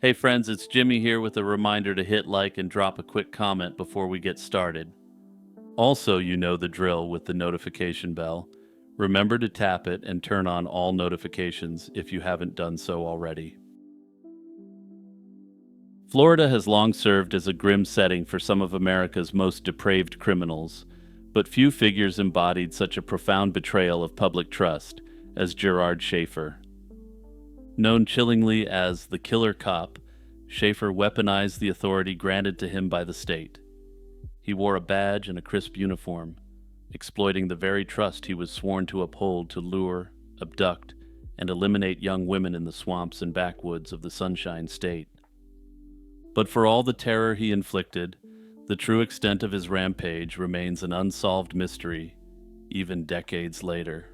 Hey friends, it's Jimmy here with a reminder to hit like and drop a quick comment before we get started. Also, you know the drill with the notification bell. Remember to tap it and turn on all notifications if you haven't done so already. Florida has long served as a grim setting for some of America's most depraved criminals, but few figures embodied such a profound betrayal of public trust as Gerard Schaefer. Known chillingly as the Killer Cop, Schaefer weaponized the authority granted to him by the state. He wore a badge and a crisp uniform, exploiting the very trust he was sworn to uphold to lure, abduct, and eliminate young women in the swamps and backwoods of the Sunshine State. But for all the terror he inflicted, the true extent of his rampage remains an unsolved mystery, even decades later.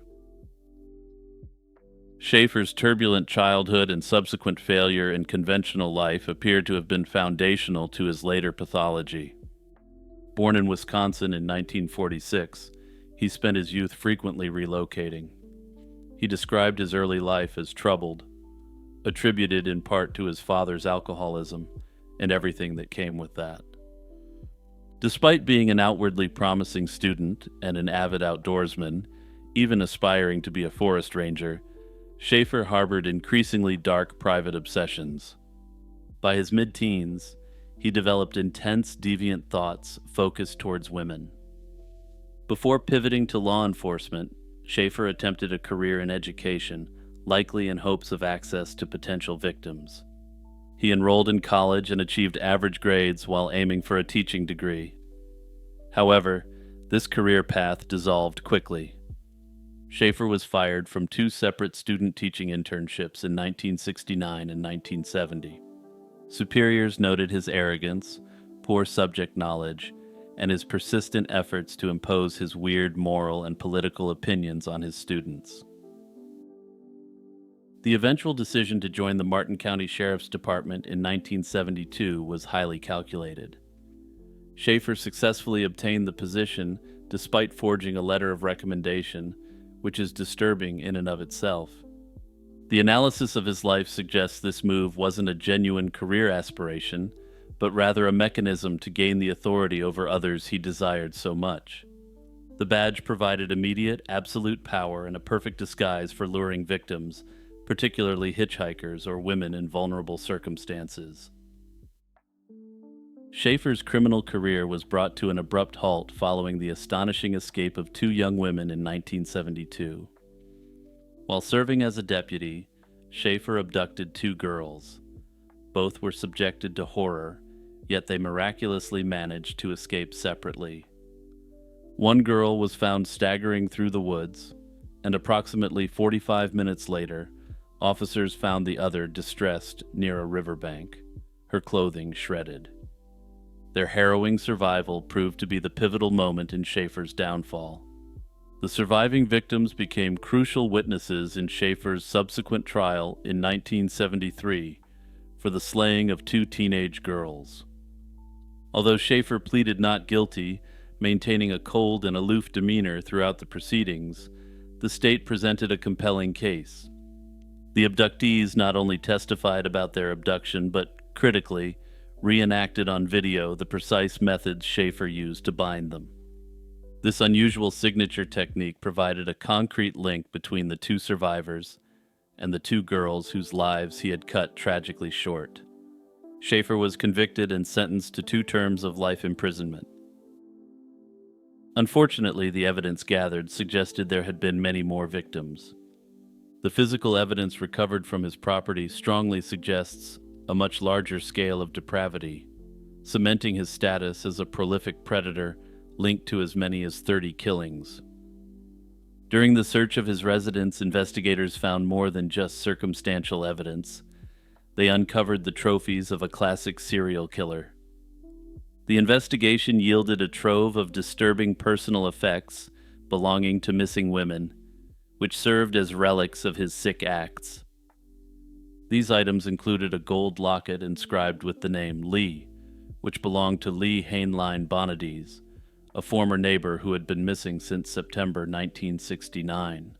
Schaefer's turbulent childhood and subsequent failure in conventional life appear to have been foundational to his later pathology. Born in Wisconsin in 1946, he spent his youth frequently relocating. He described his early life as troubled, attributed in part to his father's alcoholism and everything that came with that. Despite being an outwardly promising student and an avid outdoorsman, even aspiring to be a forest ranger, Schaefer harbored increasingly dark private obsessions. By his mid-teens, he developed intense, deviant thoughts focused towards women. Before pivoting to law enforcement, Schaefer attempted a career in education, likely in hopes of access to potential victims. He enrolled in college and achieved average grades while aiming for a teaching degree. However, this career path dissolved quickly. Schaefer was fired from two separate student teaching internships in 1969 and 1970. Superiors noted his arrogance, poor subject knowledge, and his persistent efforts to impose his weird moral and political opinions on his students. The eventual decision to join the Martin County Sheriff's Department in 1972 was highly calculated. Schaefer successfully obtained the position despite forging a letter of recommendation, which is disturbing in and of itself. The analysis of his life suggests this move wasn't a genuine career aspiration, but rather a mechanism to gain the authority over others he desired so much. The badge provided immediate, absolute power and a perfect disguise for luring victims, particularly hitchhikers or women in vulnerable circumstances. Schaefer's criminal career was brought to an abrupt halt following the astonishing escape of two young women in 1972. While serving as a deputy, Schaefer abducted two girls. Both were subjected to horror, yet they miraculously managed to escape separately. One girl was found staggering through the woods, and approximately 45 minutes later, officers found the other distressed near a riverbank, her clothing shredded. Their harrowing survival proved to be the pivotal moment in Schaefer's downfall. The surviving victims became crucial witnesses in Schaefer's subsequent trial in 1973 for the slaying of two teenage girls. Although Schaefer pleaded not guilty, maintaining a cold and aloof demeanor throughout the proceedings, the state presented a compelling case. The abductees not only testified about their abduction, but critically, reenacted on video the precise methods Schaefer used to bind them. This unusual signature technique provided a concrete link between the two survivors and the two girls whose lives he had cut tragically short. Schaefer was convicted and sentenced to 2 terms of life imprisonment. Unfortunately, the evidence gathered suggested there had been many more victims. The physical evidence recovered from his property strongly suggests a much larger scale of depravity, cementing his status as a prolific predator linked to as many as 30 killings. During the search of his residence, investigators found more than just circumstantial evidence. They uncovered the trophies of a classic serial killer. The investigation yielded a trove of disturbing personal effects belonging to missing women, which served as relics of his sick acts. These items included a gold locket inscribed with the name Lee, which belonged to Lee Hainline Bonadies, a former neighbor who had been missing since September 1969.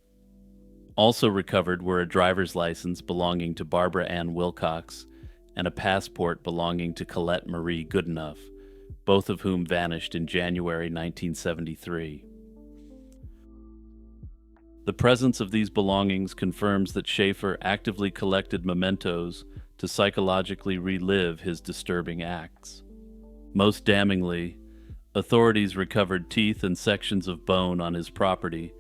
Also recovered were a driver's license belonging to Barbara Ann Wilcox and a passport belonging to Colette Marie Goodenough, both of whom vanished in January 1973. The presence of these belongings confirms that Schaefer actively collected mementos to psychologically relive his disturbing acts. Most damningly, authorities recovered teeth and sections of bone on his property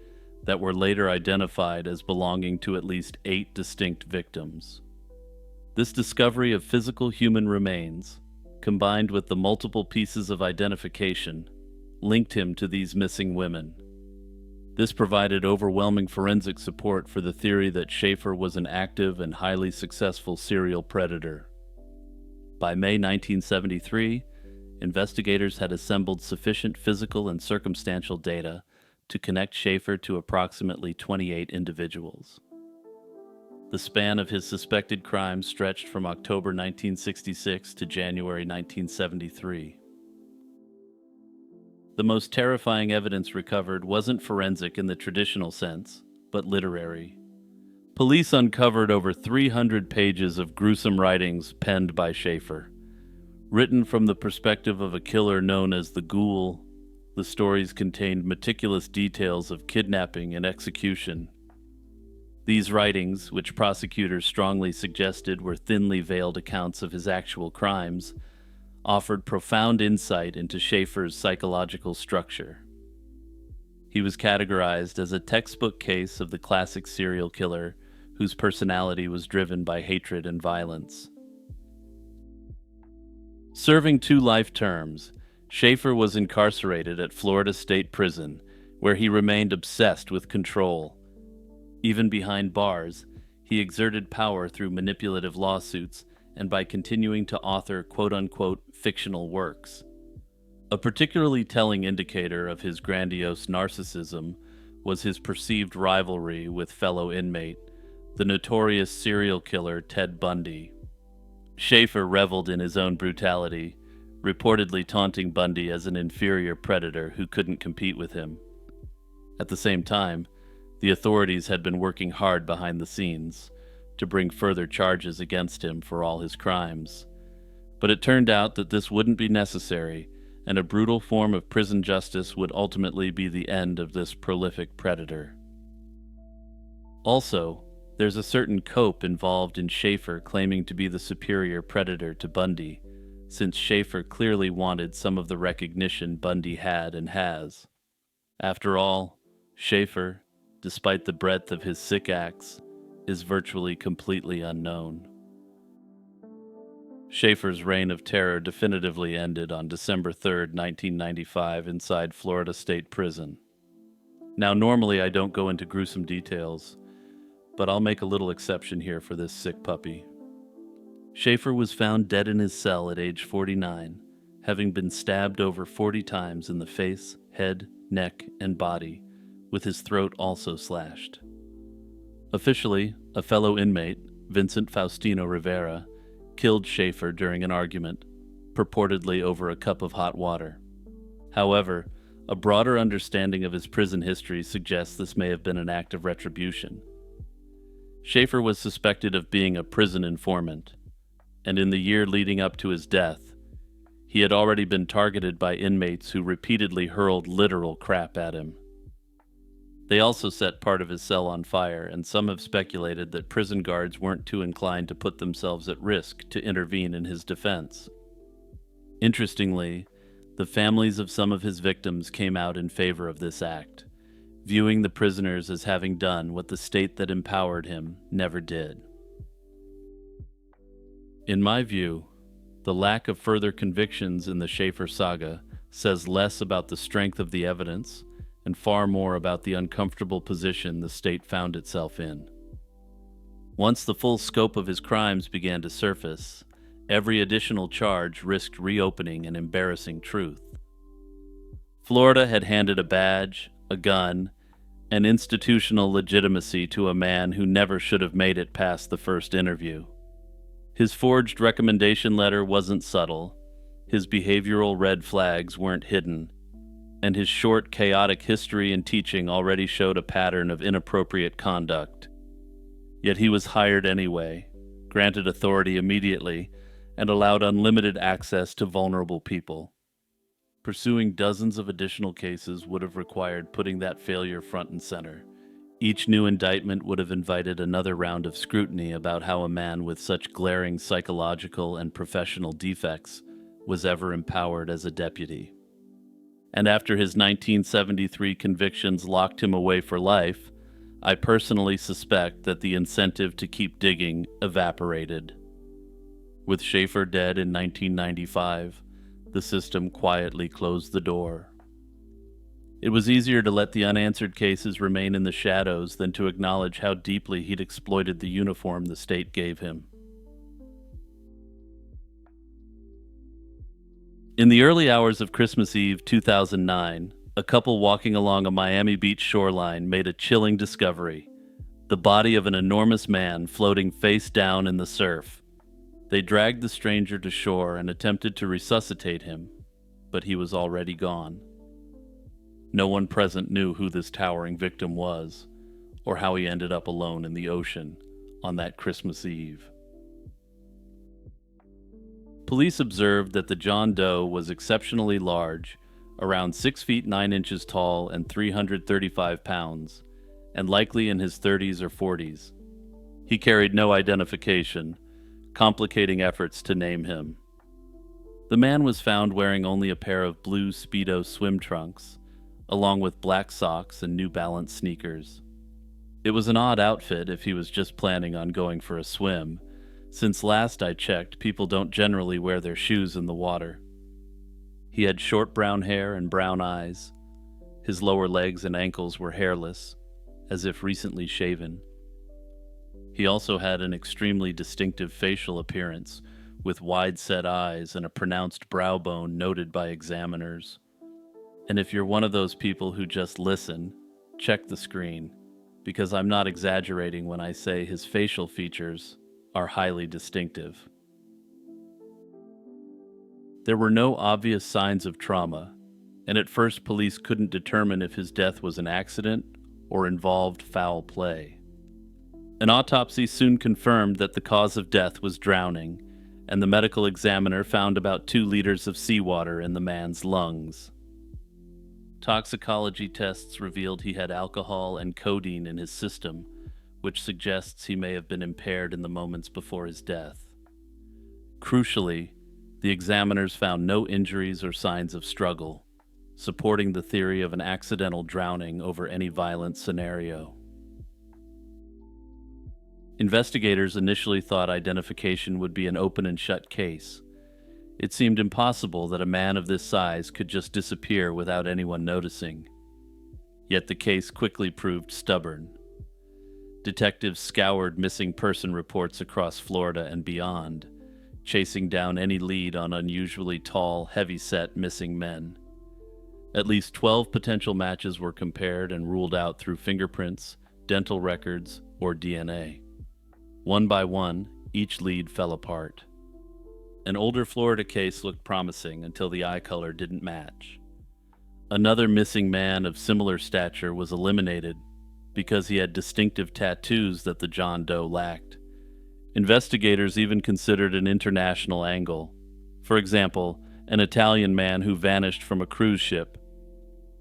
that were later identified as belonging to at least 8 distinct victims. This discovery of physical human remains, combined with the multiple pieces of identification, linked him to these missing women. This provided overwhelming forensic support for the theory that Schaefer was an active and highly successful serial predator. By May 1973, investigators had assembled sufficient physical and circumstantial data to connect Schaefer to approximately 28 individuals. The span of his suspected crimes stretched from October 1966 to January 1973. The most terrifying evidence recovered wasn't forensic in the traditional sense, but literary. Police uncovered over 300 pages of gruesome writings penned by Schaefer. Written from the perspective of a killer known as the Ghoul, the stories contained meticulous details of kidnapping and execution. These writings, which prosecutors strongly suggested were thinly veiled accounts of his actual crimes, offered profound insight into Schaefer's psychological structure. He was categorized as a textbook case of the classic serial killer whose personality was driven by hatred and violence. Serving 2 life terms, Schaefer was incarcerated at Florida State Prison, where he remained obsessed with control. Even behind bars, he exerted power through manipulative lawsuits and by continuing to author quote-unquote fictional works. A particularly telling indicator of his grandiose narcissism was his perceived rivalry with fellow inmate, the notorious serial killer Ted Bundy. Schaefer reveled in his own brutality, reportedly taunting Bundy as an inferior predator who couldn't compete with him. At the same time, the authorities had been working hard behind the scenes to bring further charges against him for all his crimes. But it turned out that this wouldn't be necessary, and a brutal form of prison justice would ultimately be the end of this prolific predator. Also, there's a certain cope involved in Schaefer claiming to be the superior predator to Bundy, since Schaefer clearly wanted some of the recognition Bundy had and has. After all, Schaefer, despite the breadth of his sick acts, is virtually completely unknown. Schaefer's reign of terror definitively ended on December 3, 1995, inside Florida State Prison. Now, normally I don't go into gruesome details, but I'll make a little exception here for this sick puppy. Schaefer was found dead in his cell at age 49, having been stabbed over 40 times in the face, head, neck, and body, with his throat also slashed. Officially, a fellow inmate, Vincent Faustino Rivera, killed Schaefer during an argument, purportedly over a cup of hot water. However, a broader understanding of his prison history suggests this may have been an act of retribution. Schaefer was suspected of being a prison informant, and in the year leading up to his death, he had already been targeted by inmates who repeatedly hurled literal crap at him. They also set part of his cell on fire, and some have speculated that prison guards weren't too inclined to put themselves at risk to intervene in his defense. Interestingly, the families of some of his victims came out in favor of this act, viewing the prisoners as having done what the state that empowered him never did. In my view, the lack of further convictions in the Schaefer saga says less about the strength of the evidence and far more about the uncomfortable position the state found itself in. Once the full scope of his crimes began to surface, every additional charge risked reopening an embarrassing truth. Florida had handed a badge, a gun, and institutional legitimacy to a man who never should have made it past the first interview. His forged recommendation letter wasn't subtle, his behavioral red flags weren't hidden, and his short, chaotic history and teaching already showed a pattern of inappropriate conduct. Yet he was hired anyway, granted authority immediately, and allowed unlimited access to vulnerable people. Pursuing dozens of additional cases would have required putting that failure front and center. Each new indictment would have invited another round of scrutiny about how a man with such glaring psychological and professional defects was ever empowered as a deputy. And after his 1973 convictions locked him away for life, I personally suspect that the incentive to keep digging evaporated. With Schaefer dead in 1995, the system quietly closed the door. It was easier to let the unanswered cases remain in the shadows than to acknowledge how deeply he'd exploited the uniform the state gave him. In the early hours of Christmas Eve 2009, a couple walking along a Miami Beach shoreline made a chilling discovery: the body of an enormous man floating face down in the surf. They dragged the stranger to shore and attempted to resuscitate him, but he was already gone. No one present knew who this towering victim was, or how he ended up alone in the ocean on that Christmas Eve. Police observed that the John Doe was exceptionally large, around 6 feet 9 inches tall and 335 pounds, and likely in his 30s or 40s. He carried no identification, complicating efforts to name him. The man was found wearing only a pair of blue Speedo swim trunks, along with black socks and New Balance sneakers. It was an odd outfit if he was just planning on going for a swim, since last I checked, people don't generally wear their shoes in the water. He had short brown hair and brown eyes. His lower legs and ankles were hairless, as if recently shaven. He also had an extremely distinctive facial appearance, with wide-set eyes and a pronounced brow bone noted by examiners. And if you're one of those people who just listen, check the screen, because I'm not exaggerating when I say his facial features are highly distinctive. There were no obvious signs of trauma, and at first police couldn't determine if his death was an accident or involved foul play. An autopsy soon confirmed that the cause of death was drowning, and the medical examiner found about 2 liters of seawater in the man's lungs. Toxicology tests revealed he had alcohol and codeine in his system, which suggests he may have been impaired in the moments before his death. Crucially, the examiners found no injuries or signs of struggle, supporting the theory of an accidental drowning over any violent scenario. Investigators initially thought identification would be an open and shut case. It seemed impossible that a man of this size could just disappear without anyone noticing. Yet the case quickly proved stubborn. Detectives scoured missing person reports across Florida and beyond, chasing down any lead on unusually tall, heavy-set missing men. At least 12 potential matches were compared and ruled out through fingerprints, dental records, or DNA. One by one, each lead fell apart. An older Florida case looked promising until the eye color didn't match. Another missing man of similar stature was eliminated because he had distinctive tattoos that the John Doe lacked. Investigators even considered an international angle. For example, an Italian man who vanished from a cruise ship.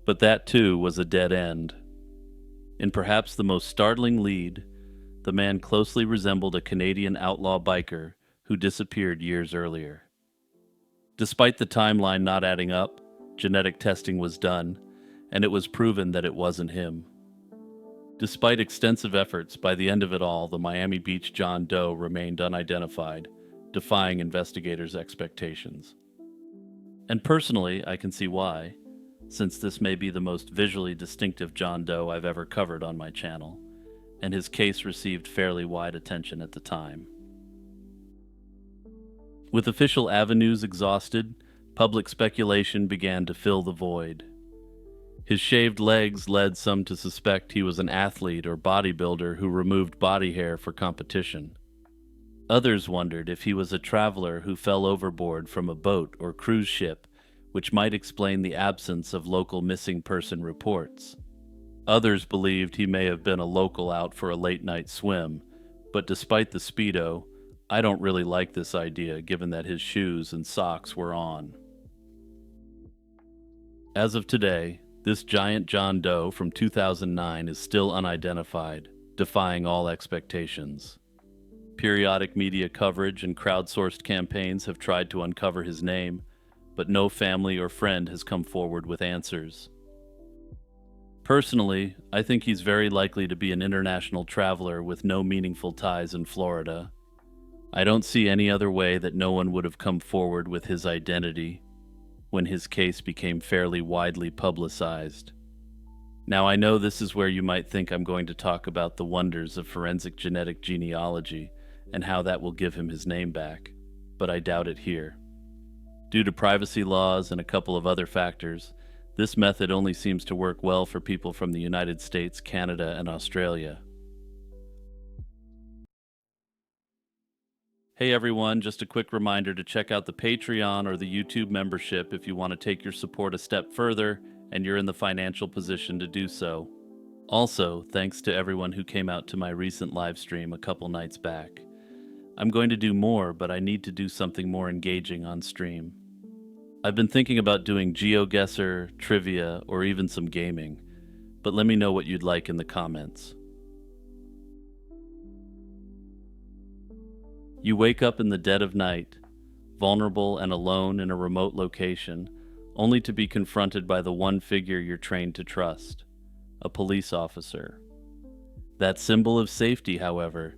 But that too was a dead end. In perhaps the most startling lead, the man closely resembled a Canadian outlaw biker who disappeared years earlier. Despite the timeline not adding up, genetic testing was done, and it was proven that it wasn't him. Despite extensive efforts, by the end of it all, the Miami Beach John Doe remained unidentified, defying investigators' expectations. And personally, I can see why, since this may be the most visually distinctive John Doe I've ever covered on my channel, and his case received fairly wide attention at the time. With official avenues exhausted, public speculation began to fill the void. His shaved legs led some to suspect he was an athlete or bodybuilder who removed body hair for competition. Others wondered if he was a traveler who fell overboard from a boat or cruise ship, which might explain the absence of local missing person reports. Others believed he may have been a local out for a late-night swim, but despite the Speedo, I don't really like this idea given that his shoes and socks were on. As of today, this giant John Doe from 2009 is still unidentified, defying all expectations. Periodic media coverage and crowdsourced campaigns have tried to uncover his name, but no family or friend has come forward with answers. Personally, I think he's very likely to be an international traveler with no meaningful ties in Florida. I don't see any other way that no one would have come forward with his identity when his case became fairly widely publicized. Now, I know this is where you might think I'm going to talk about the wonders of forensic genetic genealogy and how that will give him his name back, but I doubt it here. Due to privacy laws and a couple of other factors, this method only seems to work well for people from the United States, Canada, and Australia. Hey everyone, just a quick reminder to check out the Patreon or the YouTube membership if you want to take your support a step further and you're in the financial position to do so. Also, thanks to everyone who came out to my recent live stream a couple nights back. I'm going to do more, but I need to do something more engaging on stream. I've been thinking about doing GeoGuessr, trivia, or even some gaming, but let me know what you'd like in the comments. You wake up in the dead of night, vulnerable and alone in a remote location, only to be confronted by the one figure you're trained to trust, a police officer. That symbol of safety, however,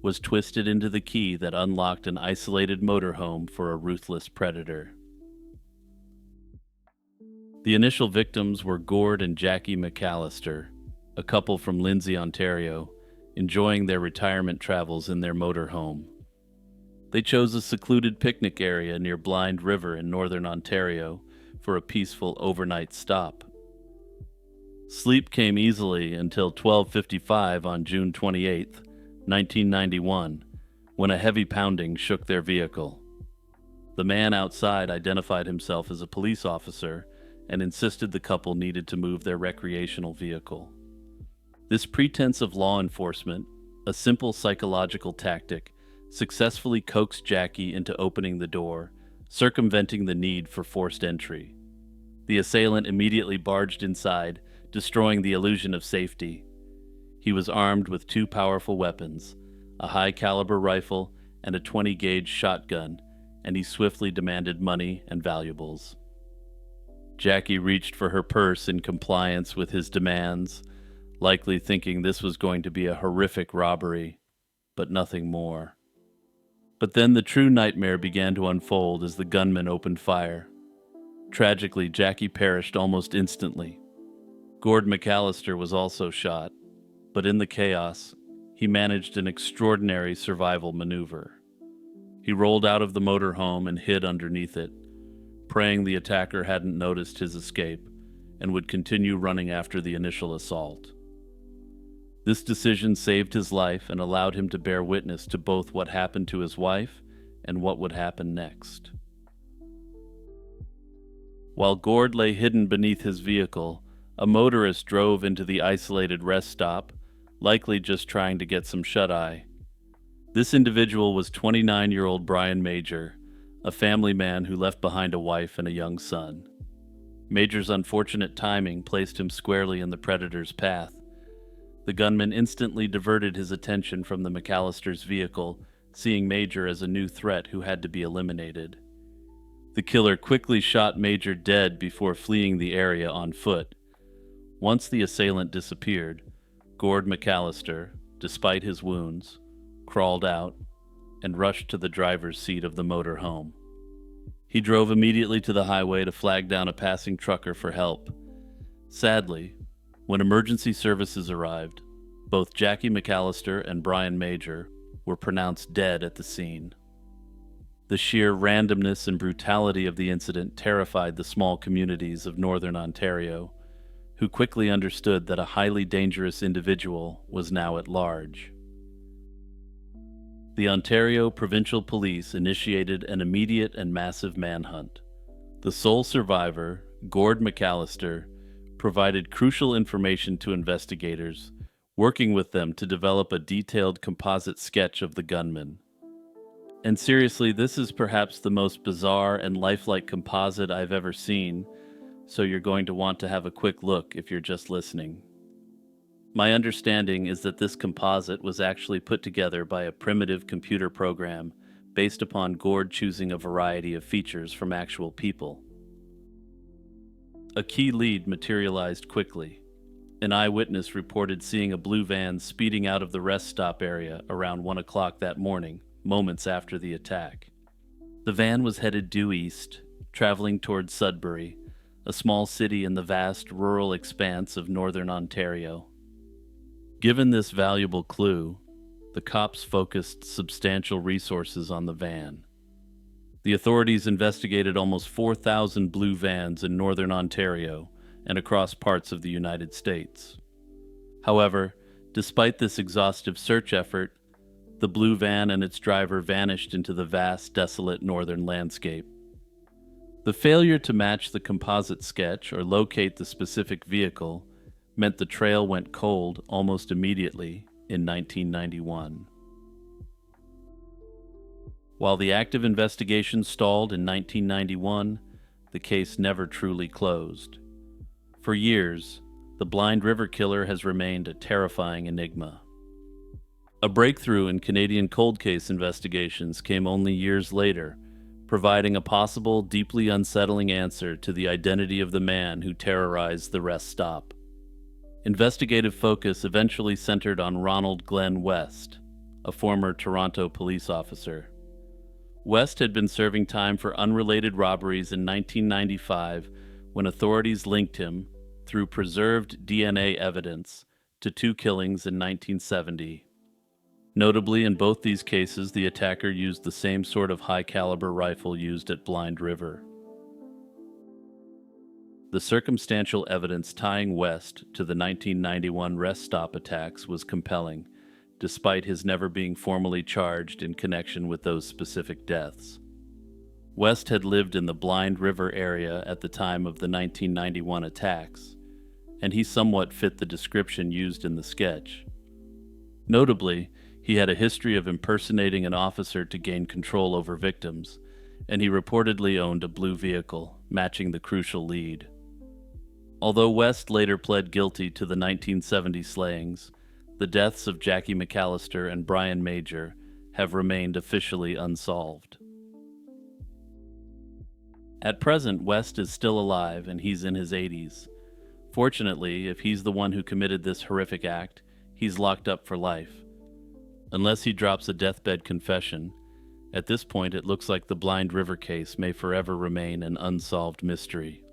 was twisted into the key that unlocked an isolated motorhome for a ruthless predator. The initial victims were Gord and Jackie McAllister, a couple from Lindsay, Ontario, enjoying their retirement travels in their motorhome. They chose a secluded picnic area near Blind River in northern Ontario for a peaceful overnight stop. Sleep came easily until 12:55 on June 28, 1991, when a heavy pounding shook their vehicle. The man outside identified himself as a police officer and insisted the couple needed to move their recreational vehicle. This pretense of law enforcement, a simple psychological tactic, successfully coaxed Jackie into opening the door, circumventing the need for forced entry. The assailant immediately barged inside, destroying the illusion of safety. He was armed with two powerful weapons, a high-caliber rifle and a 20-gauge shotgun, and he swiftly demanded money and valuables. Jackie reached for her purse in compliance with his demands, likely thinking this was going to be a horrific robbery, but nothing more. But then the true nightmare began to unfold as the gunman opened fire. Tragically, Jackie perished almost instantly. Gord McAllister was also shot, but in the chaos, he managed an extraordinary survival maneuver. He rolled out of the motorhome and hid underneath it, praying the attacker hadn't noticed his escape and would continue running after the initial assault. This decision saved his life and allowed him to bear witness to both what happened to his wife and what would happen next. While Gord lay hidden beneath his vehicle, a motorist drove into the isolated rest stop, likely just trying to get some shut-eye. This individual was 29-year-old Brian Major, a family man who left behind a wife and a young son. Major's unfortunate timing placed him squarely in the predator's path. The gunman instantly diverted his attention from the McAllister's vehicle, seeing Major as a new threat who had to be eliminated. The killer quickly shot Major dead before fleeing the area on foot. Once the assailant disappeared, Gord McAllister, despite his wounds, crawled out and rushed to the driver's seat of the motor home. He drove immediately to the highway to flag down a passing trucker for help. Sadly, when emergency services arrived, both Jackie McAllister and Brian Major were pronounced dead at the scene. The sheer randomness and brutality of the incident terrified the small communities of northern Ontario, who quickly understood that a highly dangerous individual was now at large. The Ontario Provincial Police initiated an immediate and massive manhunt. The sole survivor, Gord McAllister, provided crucial information to investigators, working with them to develop a detailed composite sketch of the gunman. And seriously, this is perhaps the most bizarre and lifelike composite I've ever seen, so you're going to want to have a quick look if you're just listening. My understanding is that this composite was actually put together by a primitive computer program based upon Gord choosing a variety of features from actual people. A key lead materialized quickly. An eyewitness reported seeing a blue van speeding out of the rest stop area around 1 o'clock that morning, moments after the attack. The van was headed due east, traveling towards Sudbury, a small city in the vast rural expanse of northern Ontario. Given this valuable clue, the cops focused substantial resources on the van. The authorities investigated almost 4,000 blue vans in northern Ontario and across parts of the United States. However, despite this exhaustive search effort, the blue van and its driver vanished into the vast, desolate northern landscape. The failure to match the composite sketch or locate the specific vehicle meant the trail went cold almost immediately in 1991. While the active investigation stalled in 1991, the case never truly closed. For years, the Blind River Killer has remained a terrifying enigma. A breakthrough in Canadian cold case investigations came only years later, providing a possible, deeply unsettling answer to the identity of the man who terrorized the rest stop. Investigative focus eventually centered on Ronald Glenn West, a former Toronto police officer. West had been serving time for unrelated robberies in 1995 when authorities linked him, through preserved DNA evidence, to 2 killings in 1970. Notably, in both these cases, the attacker used the same sort of high-caliber rifle used at Blind River. The circumstantial evidence tying West to the 1991 rest stop attacks was compelling, despite his never being formally charged in connection with those specific deaths. West had lived in the Blind River area at the time of the 1991 attacks, and he somewhat fit the description used in the sketch. Notably, he had a history of impersonating an officer to gain control over victims, and he reportedly owned a blue vehicle, matching the crucial lead. Although West later pled guilty to the 1970 slayings, the deaths of Jackie McAllister and Brian Major have remained officially unsolved. At present, West is still alive and he's in his 80s. Fortunately, if he's the one who committed this horrific act, he's locked up for life. Unless he drops a deathbed confession, at this point it looks like the Blind River case may forever remain an unsolved mystery.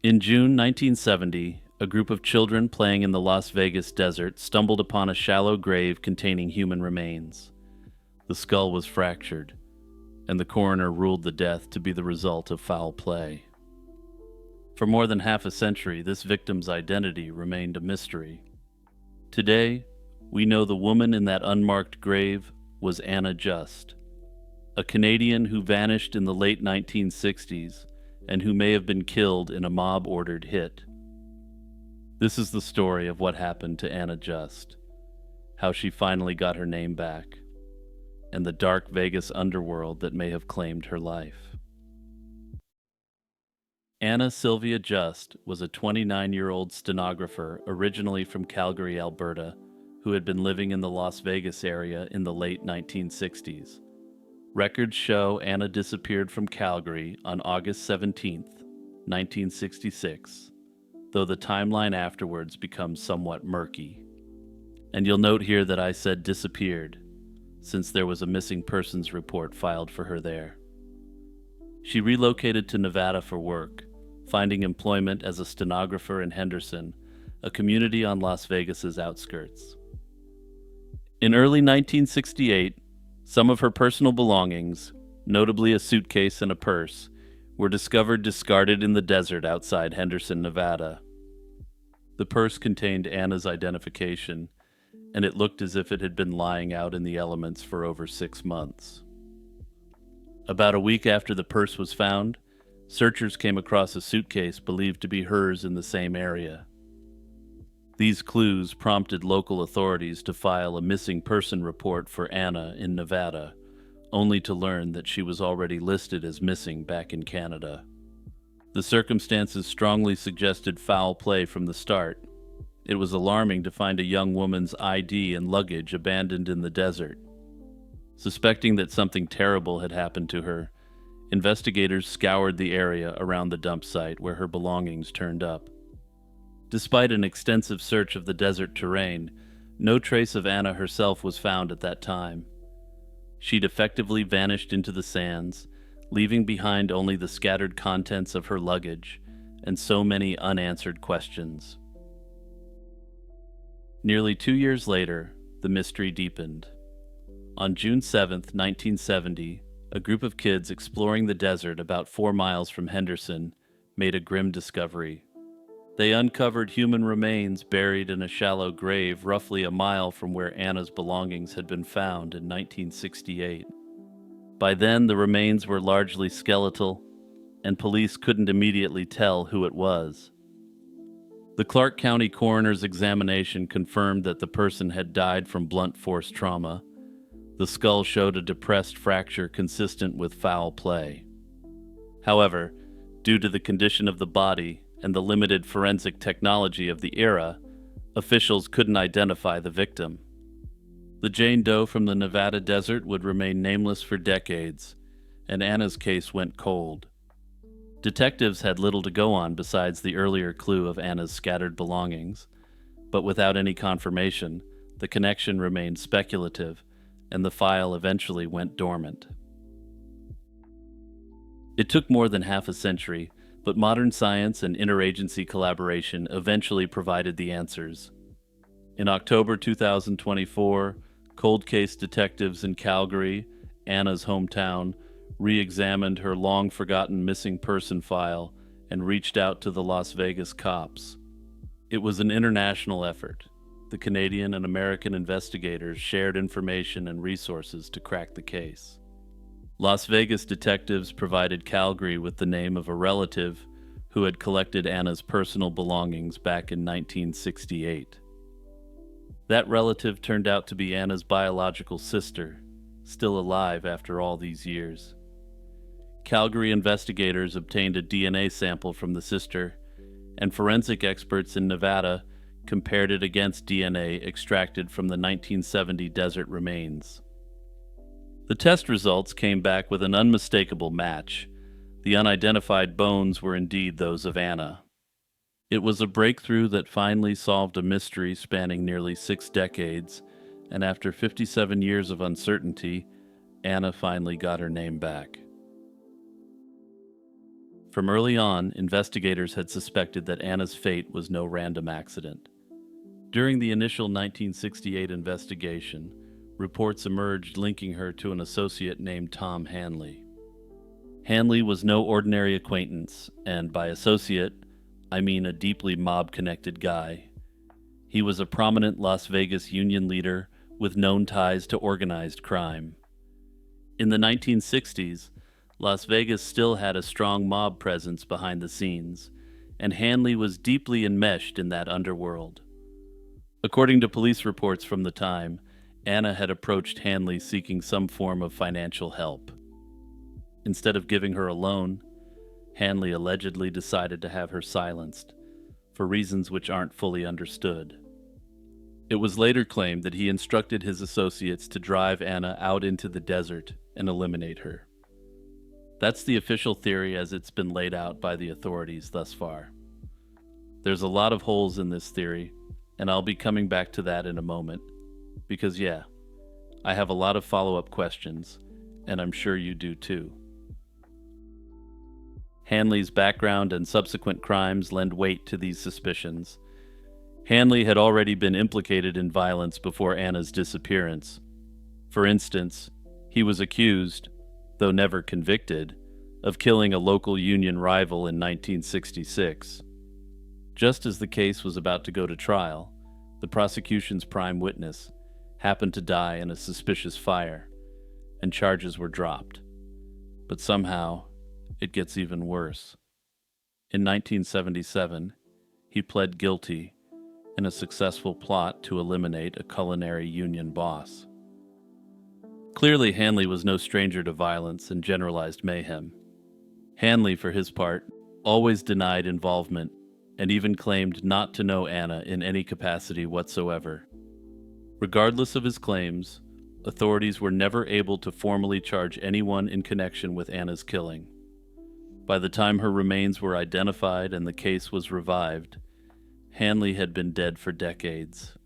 In June 1970, a group of children playing in the Las Vegas desert stumbled upon a shallow grave containing human remains. The skull was fractured, and the coroner ruled the death to be the result of foul play. For more than half a century, this victim's identity remained a mystery. Today, we know the woman in that unmarked grave was Anna Just, a Canadian who vanished in the late 1960s and who may have been killed in a mob-ordered hit. This is the story of what happened to Anna Just, how she finally got her name back, and the dark Vegas underworld that may have claimed her life. Anna Sylvia Just was a 29-year-old stenographer originally from Calgary, Alberta, who had been living in the Las Vegas area in the late 1960s. Records show Anna disappeared from Calgary on August 17, 1966, though the timeline afterwards becomes somewhat murky. And you'll note here that I said disappeared, since there was a missing persons report filed for her there. She relocated to Nevada for work, finding employment as a stenographer in Henderson, a community on Las Vegas's outskirts. In early 1968, some of her personal belongings, notably a suitcase and a purse, were discovered discarded in the desert outside Henderson, Nevada. The purse contained Anna's identification, and it looked as if it had been lying out in the elements for over 6 months. About a week after the purse was found, searchers came across a suitcase believed to be hers in the same area. These clues prompted local authorities to file a missing person report for Anna in Nevada, only to learn that she was already listed as missing back in Canada. The circumstances strongly suggested foul play from the start. It was alarming to find a young woman's ID and luggage abandoned in the desert. Suspecting that something terrible had happened to her, investigators scoured the area around the dump site where her belongings turned up. Despite an extensive search of the desert terrain, no trace of Anna herself was found at that time. She'd effectively vanished into the sands, leaving behind only the scattered contents of her luggage and so many unanswered questions. Nearly 2 years later, the mystery deepened. On June 7, 1970, a group of kids exploring the desert about 4 miles from Henderson made a grim discovery. They uncovered human remains buried in a shallow grave roughly a mile from where Anna's belongings had been found in 1968. By then, the remains were largely skeletal, and police couldn't immediately tell who it was. The Clark County coroner's examination confirmed that the person had died from blunt force trauma. The skull showed a depressed fracture consistent with foul play. However, due to the condition of the body and the limited forensic technology of the era, officials couldn't identify the victim. The Jane Doe from the Nevada desert would remain nameless for decades, and Anna's case went cold. Detectives had little to go on besides the earlier clue of Anna's scattered belongings, but without any confirmation, the connection remained speculative, and the file eventually went dormant. It took more than half a century, but modern science and interagency collaboration eventually provided the answers. In October 2024, cold case detectives in Calgary, Anna's hometown, re-examined her long-forgotten missing person file and reached out to the Las Vegas cops. It was an international effort. The Canadian and American investigators shared information and resources to crack the case. Las Vegas detectives provided Calgary with the name of a relative who had collected Anna's personal belongings back in 1968. That relative turned out to be Anna's biological sister, still alive after all these years. Calgary investigators obtained a DNA sample from the sister, and forensic experts in Nevada compared it against DNA extracted from the 1970 desert remains. The test results came back with an unmistakable match. The unidentified bones were indeed those of Anna. It was a breakthrough that finally solved a mystery spanning nearly 6 decades, and after 57 years of uncertainty, Anna finally got her name back. From early on, investigators had suspected that Anna's fate was no random accident. During the initial 1968 investigation, reports emerged linking her to an associate named Tom Hanley. Hanley was no ordinary acquaintance, and by associate, I mean a deeply mob-connected guy. He was a prominent Las Vegas union leader with known ties to organized crime. In the 1960s, Las Vegas still had a strong mob presence behind the scenes, and Hanley was deeply enmeshed in that underworld. According to police reports from the time, Anna had approached Hanley seeking some form of financial help. Instead of giving her a loan, Hanley allegedly decided to have her silenced, for reasons which aren't fully understood. It was later claimed that he instructed his associates to drive Anna out into the desert and eliminate her. That's the official theory as it's been laid out by the authorities thus far. There's a lot of holes in this theory, and I'll be coming back to that in a moment. Because yeah, I have a lot of follow-up questions, and I'm sure you do too. Hanley's background and subsequent crimes lend weight to these suspicions. Hanley had already been implicated in violence before Anna's disappearance. For instance, he was accused, though never convicted, of killing a local union rival in 1966. Just as the case was about to go to trial, the prosecution's prime witness happened to die in a suspicious fire, and charges were dropped. But somehow, it gets even worse. In 1977, he pled guilty in a successful plot to eliminate a culinary union boss. Clearly, Hanley was no stranger to violence and generalized mayhem. Hanley, for his part, always denied involvement and even claimed not to know Anna in any capacity whatsoever. Regardless of his claims, authorities were never able to formally charge anyone in connection with Anna's killing. By the time her remains were identified and the case was revived, Hanley had been dead for decades,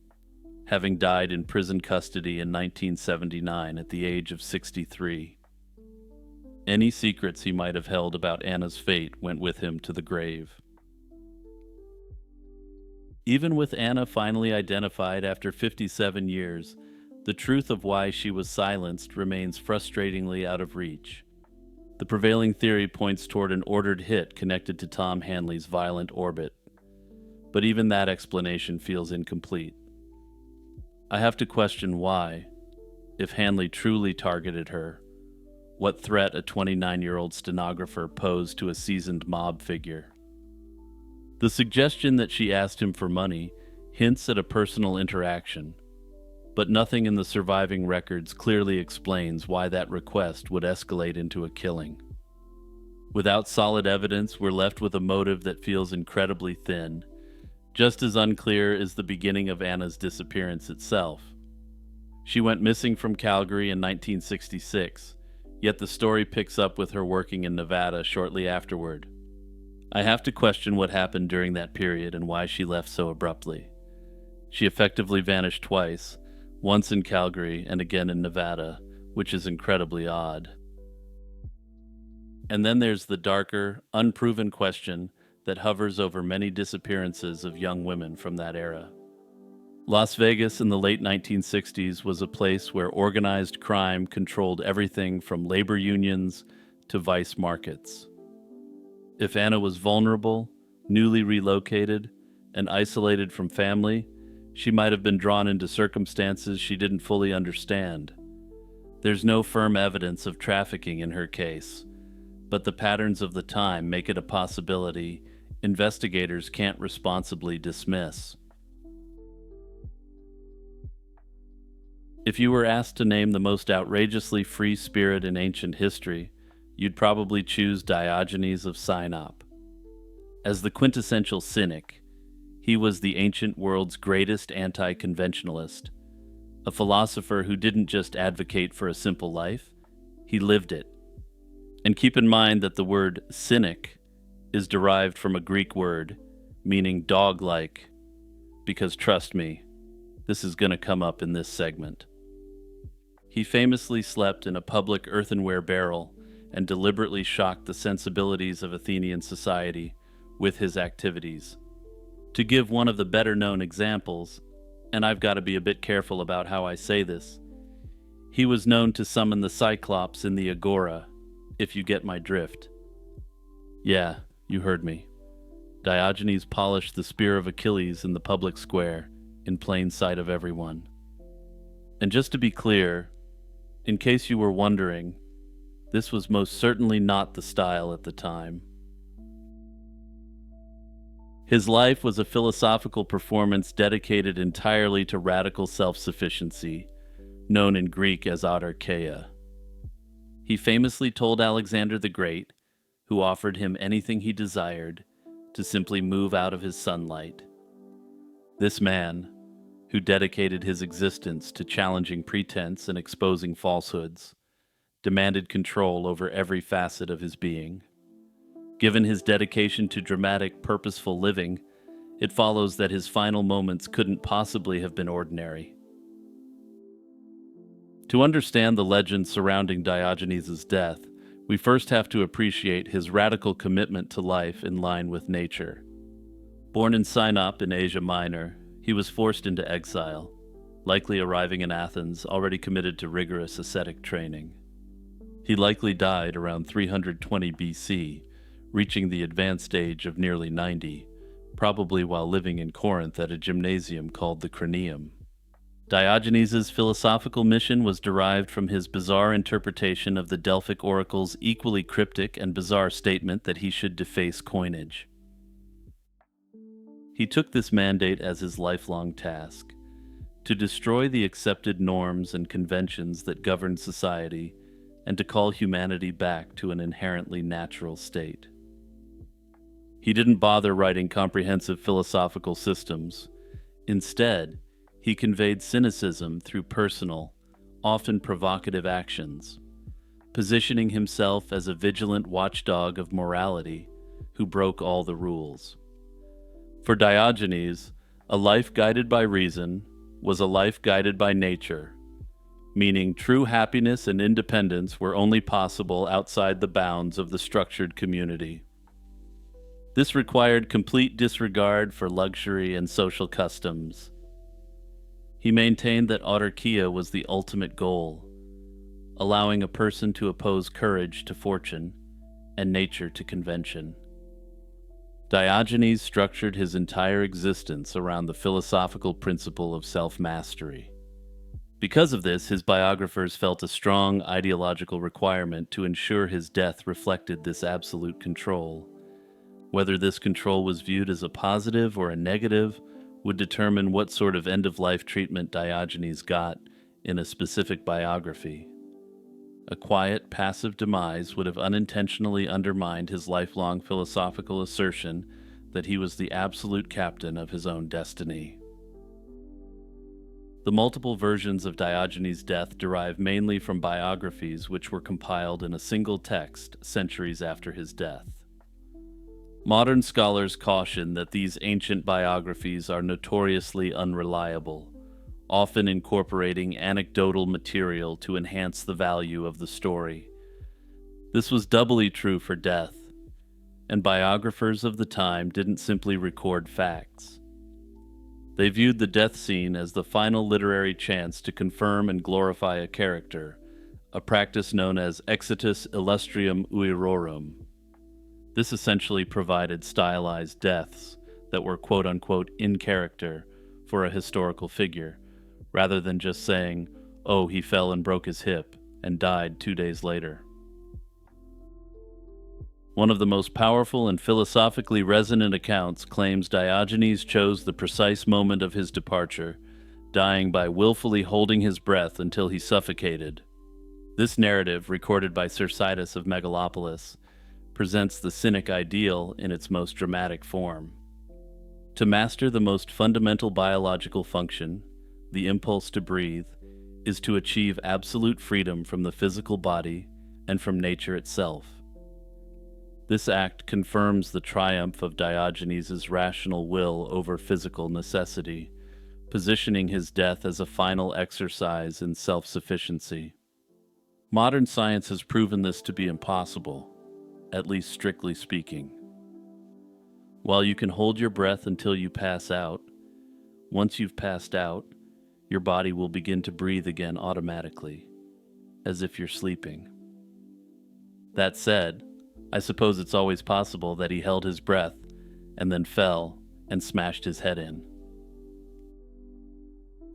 having died in prison custody in 1979 at the age of 63. Any secrets he might have held about Anna's fate went with him to the grave. Even with Anna finally identified after 57 years, the truth of why she was silenced remains frustratingly out of reach. The prevailing theory points toward an ordered hit connected to Tom Hanley's violent orbit, but even that explanation feels incomplete. I have to question why, if Hanley truly targeted her, what threat a 29-year-old stenographer posed to a seasoned mob figure. The suggestion that she asked him for money hints at a personal interaction, but nothing in the surviving records clearly explains why that request would escalate into a killing. Without solid evidence, we're left with a motive that feels incredibly thin. Just as unclear is the beginning of Anna's disappearance itself. She went missing from Calgary in 1966, yet the story picks up with her working in Nevada shortly afterward. I have to question what happened during that period and why she left so abruptly. She effectively vanished twice, once in Calgary and again in Nevada, which is incredibly odd. And then there's the darker, unproven question that hovers over many disappearances of young women from that era. Las Vegas in the late 1960s was a place where organized crime controlled everything from labor unions to vice markets. If Anna was vulnerable, newly relocated, and isolated from family, she might have been drawn into circumstances she didn't fully understand. There's no firm evidence of trafficking in her case, but the patterns of the time make it a possibility investigators can't responsibly dismiss. If you were asked to name the most outrageously free spirit in ancient history, you'd probably choose Diogenes of Sinop. As the quintessential cynic, he was the ancient world's greatest anti-conventionalist, a philosopher who didn't just advocate for a simple life, he lived it. And keep in mind that the word cynic is derived from a Greek word meaning dog-like, because trust me, this is going to come up in this segment. He famously slept in a public earthenware barrel and deliberately shocked the sensibilities of Athenian society with his activities. To give one of the better-known examples, and I've got to be a bit careful about how I say this, he was known to summon the Cyclops in the Agora, if you get my drift. Yeah, you heard me. Diogenes polished the spear of Achilles in the public square, in plain sight of everyone. And just to be clear, in case you were wondering, this was most certainly not the style at the time. His life was a philosophical performance dedicated entirely to radical self-sufficiency, known in Greek as autarkeia. He famously told Alexander the Great, who offered him anything he desired, to simply move out of his sunlight. This man, who dedicated his existence to challenging pretense and exposing falsehoods, demanded control over every facet of his being. Given his dedication to dramatic, purposeful living, it follows that his final moments couldn't possibly have been ordinary. To understand the legend surrounding Diogenes' death, we first have to appreciate his radical commitment to life in line with nature. Born in Sinop in Asia Minor, he was forced into exile, likely arriving in Athens already committed to rigorous ascetic training. He likely died around 320 BC, reaching the advanced age of nearly 90, probably while living in Corinth at a gymnasium called the Craneum. Diogenes' philosophical mission was derived from his bizarre interpretation of the Delphic oracle's equally cryptic and bizarre statement that he should deface coinage. He took this mandate as his lifelong task: to destroy the accepted norms and conventions that govern society, and to call humanity back to an inherently natural state. He didn't bother writing comprehensive philosophical systems. Instead, he conveyed cynicism through personal, often provocative actions, positioning himself as a vigilant watchdog of morality who broke all the rules. For Diogenes, a life guided by reason was a life guided by nature, meaning true happiness and independence were only possible outside the bounds of the structured community. This required complete disregard for luxury and social customs. He maintained that autarkia was the ultimate goal, allowing a person to oppose courage to fortune and nature to convention. Diogenes structured his entire existence around the philosophical principle of self-mastery. Because of this, his biographers felt a strong ideological requirement to ensure his death reflected this absolute control. Whether this control was viewed as a positive or a negative would determine what sort of end-of-life treatment Diogenes got in a specific biography. A quiet, passive demise would have unintentionally undermined his lifelong philosophical assertion that he was the absolute captain of his own destiny. The multiple versions of Diogenes' death derive mainly from biographies which were compiled in a single text centuries after his death. Modern scholars caution that these ancient biographies are notoriously unreliable, often incorporating anecdotal material to enhance the value of the story. This was doubly true for death, and biographers of the time didn't simply record facts. They viewed the death scene as the final literary chance to confirm and glorify a character, a practice known as exitus illustrium uirorum. This essentially provided stylized deaths that were quote-unquote in character for a historical figure, rather than just saying, "Oh, he fell and broke his hip and died 2 days later." One of the most powerful and philosophically resonant accounts claims Diogenes chose the precise moment of his departure, dying by willfully holding his breath until he suffocated. This narrative, recorded by Cercidas of Megalopolis, presents the Cynic ideal in its most dramatic form. To master the most fundamental biological function, the impulse to breathe, is to achieve absolute freedom from the physical body and from nature itself. This act confirms the triumph of Diogenes' rational will over physical necessity, positioning his death as a final exercise in self-sufficiency. Modern science has proven this to be impossible, at least strictly speaking. While you can hold your breath until you pass out, once you've passed out, your body will begin to breathe again automatically, as if you're sleeping. That said, I suppose it's always possible that he held his breath and then fell and smashed his head in.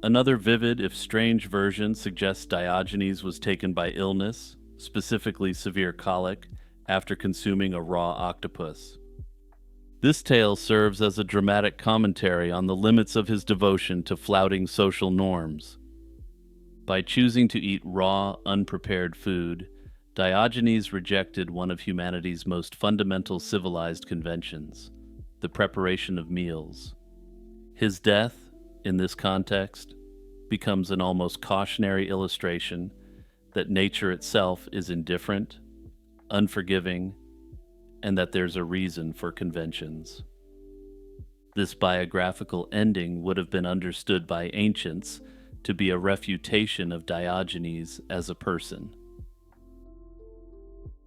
Another vivid, if strange, version suggests Diogenes was taken by illness, specifically severe colic, after consuming a raw octopus. This tale serves as a dramatic commentary on the limits of his devotion to flouting social norms. By choosing to eat raw, unprepared food, Diogenes rejected one of humanity's most fundamental civilized conventions, the preparation of meals. His death, in this context, becomes an almost cautionary illustration that nature itself is indifferent, unforgiving, and that there's a reason for conventions. This biographical ending would have been understood by ancients to be a refutation of Diogenes as a person.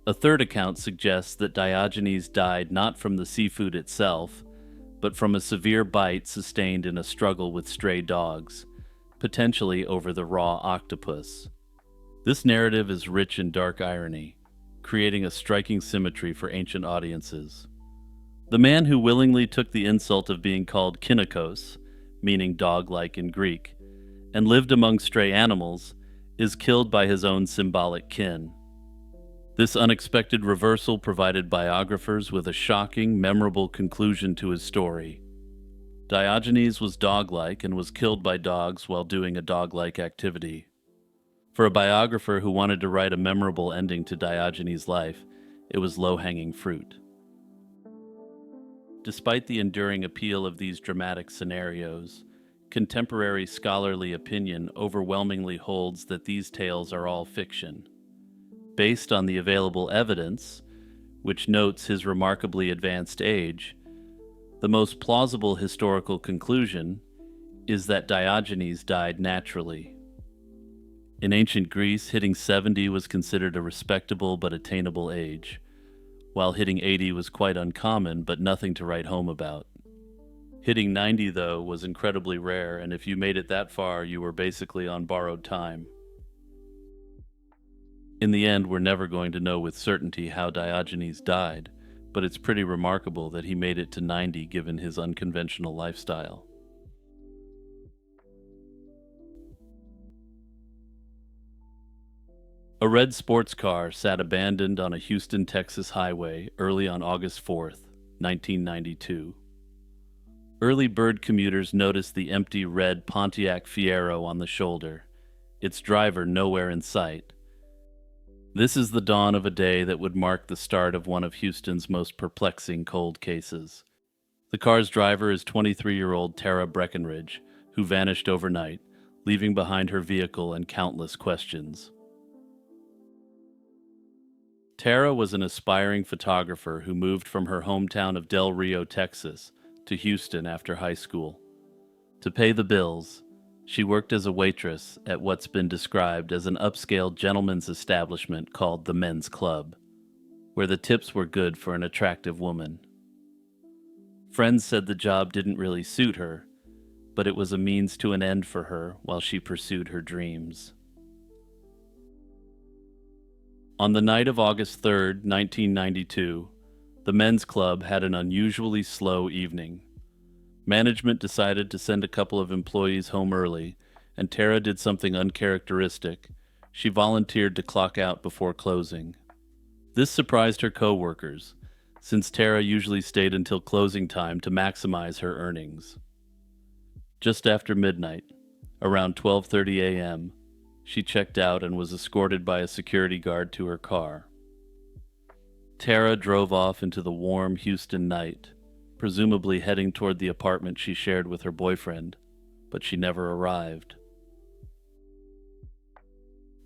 A third account suggests that Diogenes died not from the seafood itself, but from a severe bite sustained in a struggle with stray dogs, potentially over the raw octopus. This narrative is rich in dark irony, creating a striking symmetry for ancient audiences. The man who willingly took the insult of being called kynikos, meaning dog-like in Greek, and lived among stray animals, is killed by his own symbolic kin. This unexpected reversal provided biographers with a shocking, memorable conclusion to his story. Diogenes was dog-like and was killed by dogs while doing a dog-like activity. For a biographer who wanted to write a memorable ending to Diogenes' life, it was low-hanging fruit. Despite the enduring appeal of these dramatic scenarios, contemporary scholarly opinion overwhelmingly holds that these tales are all fiction. Based on the available evidence, which notes his remarkably advanced age, the most plausible historical conclusion is that Diogenes died naturally. In ancient Greece, hitting 70 was considered a respectable but attainable age, while hitting 80 was quite uncommon but nothing to write home about. Hitting 90, though, was incredibly rare, and if you made it that far, you were basically on borrowed time. In the end, we're never going to know with certainty how Diogenes died, but it's pretty remarkable that he made it to 90 given his unconventional lifestyle. A red sports car sat abandoned on a Houston, Texas highway early on August 4th, 1992. Early bird commuters noticed the empty red Pontiac Fiero on the shoulder, its driver nowhere in sight. This is the dawn of a day that would mark the start of one of Houston's most perplexing cold cases. The car's driver is 23-year-old Tara Breckenridge, who vanished overnight, leaving behind her vehicle and countless questions. Tara was an aspiring photographer who moved from her hometown of Del Rio, Texas, to Houston after high school. To pay the bills, she worked as a waitress at what's been described as an upscale gentleman's establishment called the Men's Club, where the tips were good for an attractive woman. Friends said the job didn't really suit her, but it was a means to an end for her while she pursued her dreams. On the night of August 3rd, 1992, the Men's Club had an unusually slow evening. Management decided to send a couple of employees home early, and Tara did something uncharacteristic. She volunteered to clock out before closing. This surprised her coworkers, since Tara usually stayed until closing time to maximize her earnings. Just after midnight, around 12:30 a.m., she checked out and was escorted by a security guard to her car. Tara drove off into the warm Houston night, presumably heading toward the apartment she shared with her boyfriend, but she never arrived.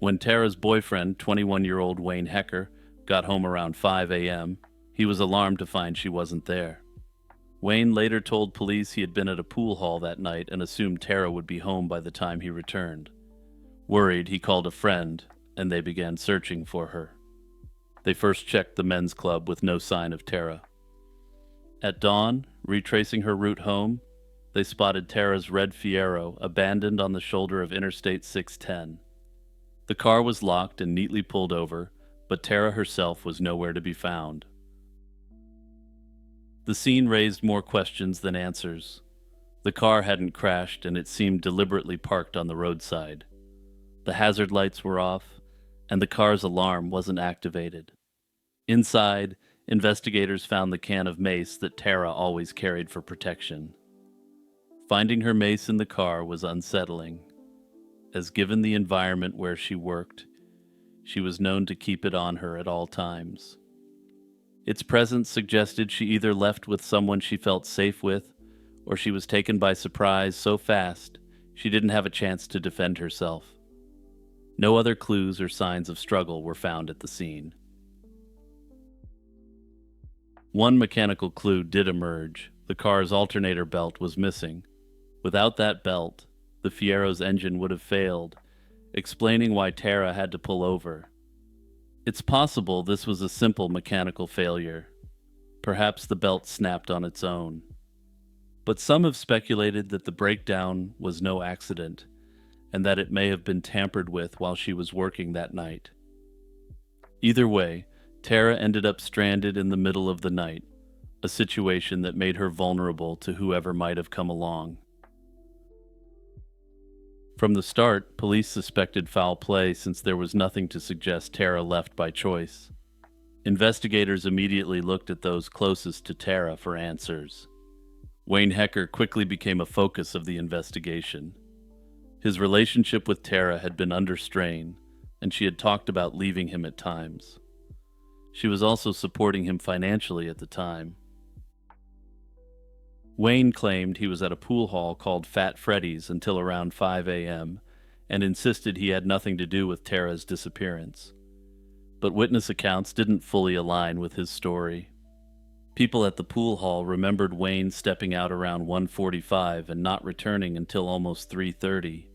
When Tara's boyfriend, 21-year-old Wayne Hecker, got home around 5 a.m., he was alarmed to find she wasn't there. Wayne later told police he had been at a pool hall that night and assumed Tara would be home by the time he returned. Worried, he called a friend, and they began searching for her. They first checked the Men's Club with no sign of Tara. At dawn, retracing her route home, they spotted Tara's red Fiero abandoned on the shoulder of Interstate 610. The car was locked and neatly pulled over, but Tara herself was nowhere to be found. The scene raised more questions than answers. The car hadn't crashed, and it seemed deliberately parked on the roadside. The hazard lights were off, and the car's alarm wasn't activated. Inside, investigators found the can of mace that Tara always carried for protection. Finding her mace in the car was unsettling, as given the environment where she worked, she was known to keep it on her at all times. Its presence suggested she either left with someone she felt safe with, or she was taken by surprise so fast she didn't have a chance to defend herself. No other clues or signs of struggle were found at the scene. One mechanical clue did emerge. The car's alternator belt was missing. Without that belt, the Fiero's engine would have failed, explaining why Tara had to pull over. It's possible this was a simple mechanical failure. Perhaps the belt snapped on its own. But some have speculated that the breakdown was no accident, and that it may have been tampered with while she was working that night. Either way, Tara ended up stranded in the middle of the night, a situation that made her vulnerable to whoever might have come along. From the start, police suspected foul play since there was nothing to suggest Tara left by choice. Investigators immediately looked at those closest to Tara for answers. Wayne Hecker quickly became a focus of the investigation. His relationship with Tara had been under strain, and she had talked about leaving him at times. She was also supporting him financially at the time. Wayne claimed he was at a pool hall called Fat Freddy's until around 5 a.m. and insisted he had nothing to do with Tara's disappearance. But witness accounts didn't fully align with his story. People at the pool hall remembered Wayne stepping out around 1:45 and not returning until almost 3:30.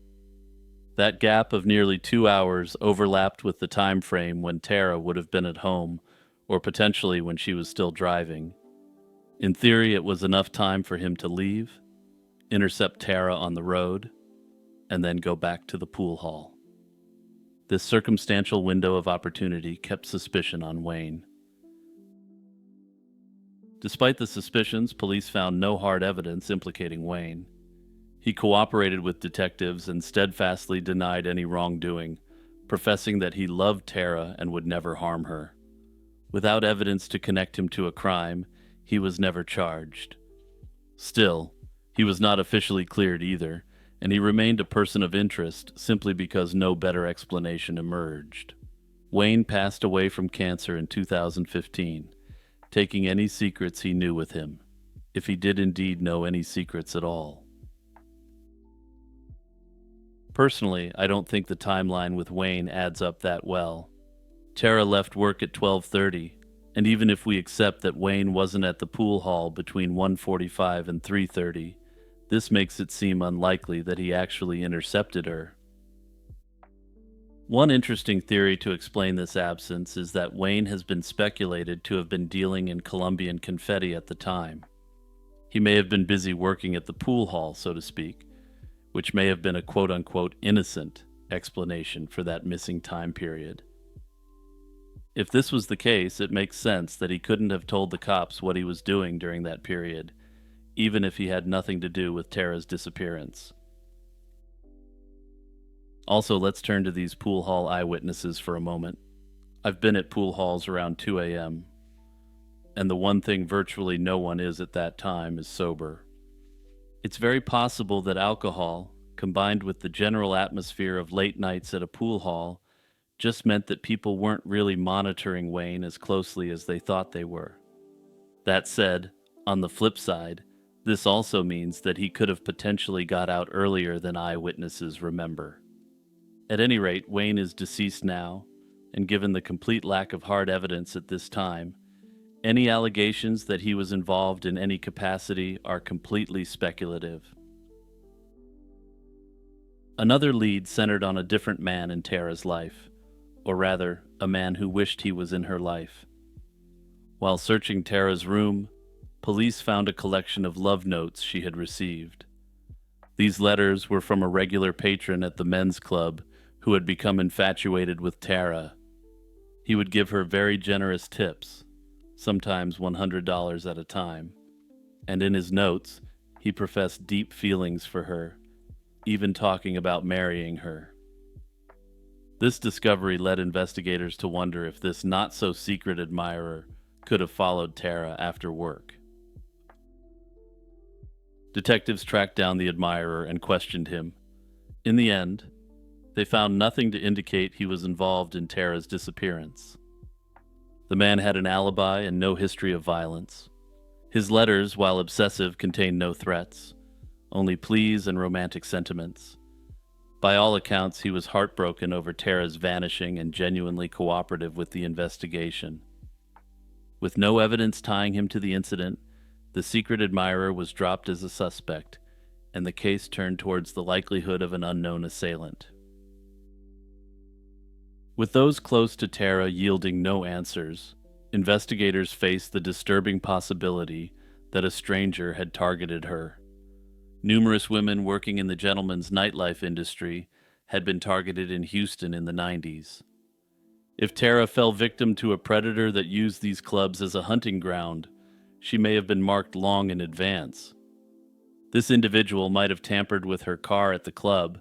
That gap of nearly 2 hours overlapped with the time frame when Tara would have been at home, or potentially when she was still driving. In theory, it was enough time for him to leave, intercept Tara on the road, and then go back to the pool hall. This circumstantial window of opportunity kept suspicion on Wayne. Despite the suspicions, police found no hard evidence implicating Wayne. He cooperated with detectives and steadfastly denied any wrongdoing, professing that he loved Tara and would never harm her. Without evidence to connect him to a crime, he was never charged. Still, he was not officially cleared either, and he remained a person of interest simply because no better explanation emerged. Wayne passed away from cancer in 2015, taking any secrets he knew with him, if he did indeed know any secrets at all. Personally, I don't think the timeline with Wayne adds up that well. Tara left work at 12:30, and even if we accept that Wayne wasn't at the pool hall between 1:45 and 3:30, this makes it seem unlikely that he actually intercepted her. One interesting theory to explain this absence is that Wayne has been speculated to have been dealing in Colombian confetti at the time. He may have been busy working at the pool hall, so to speak, which may have been a quote-unquote innocent explanation for that missing time period. If this was the case, it makes sense that he couldn't have told the cops what he was doing during that period, even if he had nothing to do with Tara's disappearance. Also, let's turn to these pool hall eyewitnesses for a moment. I've been at pool halls around 2 a.m., and the one thing virtually no one is at that time is sober. It's very possible that alcohol, combined with the general atmosphere of late nights at a pool hall, just meant that people weren't really monitoring Wayne as closely as they thought they were. That said, on the flip side, this also means that he could have potentially got out earlier than eyewitnesses remember. At any rate, Wayne is deceased now, and given the complete lack of hard evidence at this time, any allegations that he was involved in any capacity are completely speculative. Another lead centered on a different man in Tara's life, or rather, a man who wished he was in her life. While searching Tara's room, police found a collection of love notes she had received. These letters were from a regular patron at the men's club who had become infatuated with Tara. He would give her very generous tips, sometimes $100 at a time, and in his notes, he professed deep feelings for her, even talking about marrying her. This discovery led investigators to wonder if this not-so-secret admirer could have followed Tara after work. Detectives tracked down the admirer and questioned him. In the end, they found nothing to indicate he was involved in Tara's disappearance. The man had an alibi and no history of violence. His letters, while obsessive, contained no threats, only pleas and romantic sentiments. By all accounts, he was heartbroken over Tara's vanishing and genuinely cooperative with the investigation. With no evidence tying him to the incident, the secret admirer was dropped as a suspect, and the case turned towards the likelihood of an unknown assailant. With those close to Tara yielding no answers, investigators faced the disturbing possibility that a stranger had targeted her. Numerous women working in the gentleman's nightlife industry had been targeted in Houston in the 90s. If Tara fell victim to a predator that used these clubs as a hunting ground, she may have been marked long in advance. This individual might have tampered with her car at the club,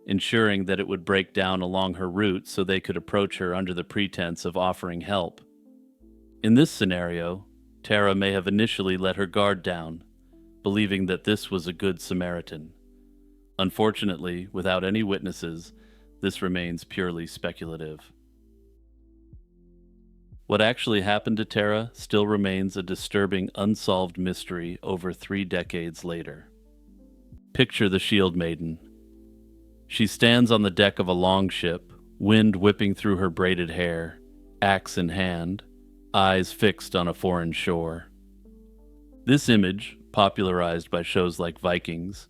ensuring that it would break down along her route so they could approach her under the pretense of offering help. In this scenario, Tara may have initially let her guard down, believing that this was a good Samaritan. Unfortunately, without any witnesses, this remains purely speculative. What actually happened to Tara still remains a disturbing unsolved mystery over 3 decades later. Picture the Shield Maiden. She stands on the deck of a longship, wind whipping through her braided hair, axe in hand, eyes fixed on a foreign shore. This image, popularized by shows like Vikings,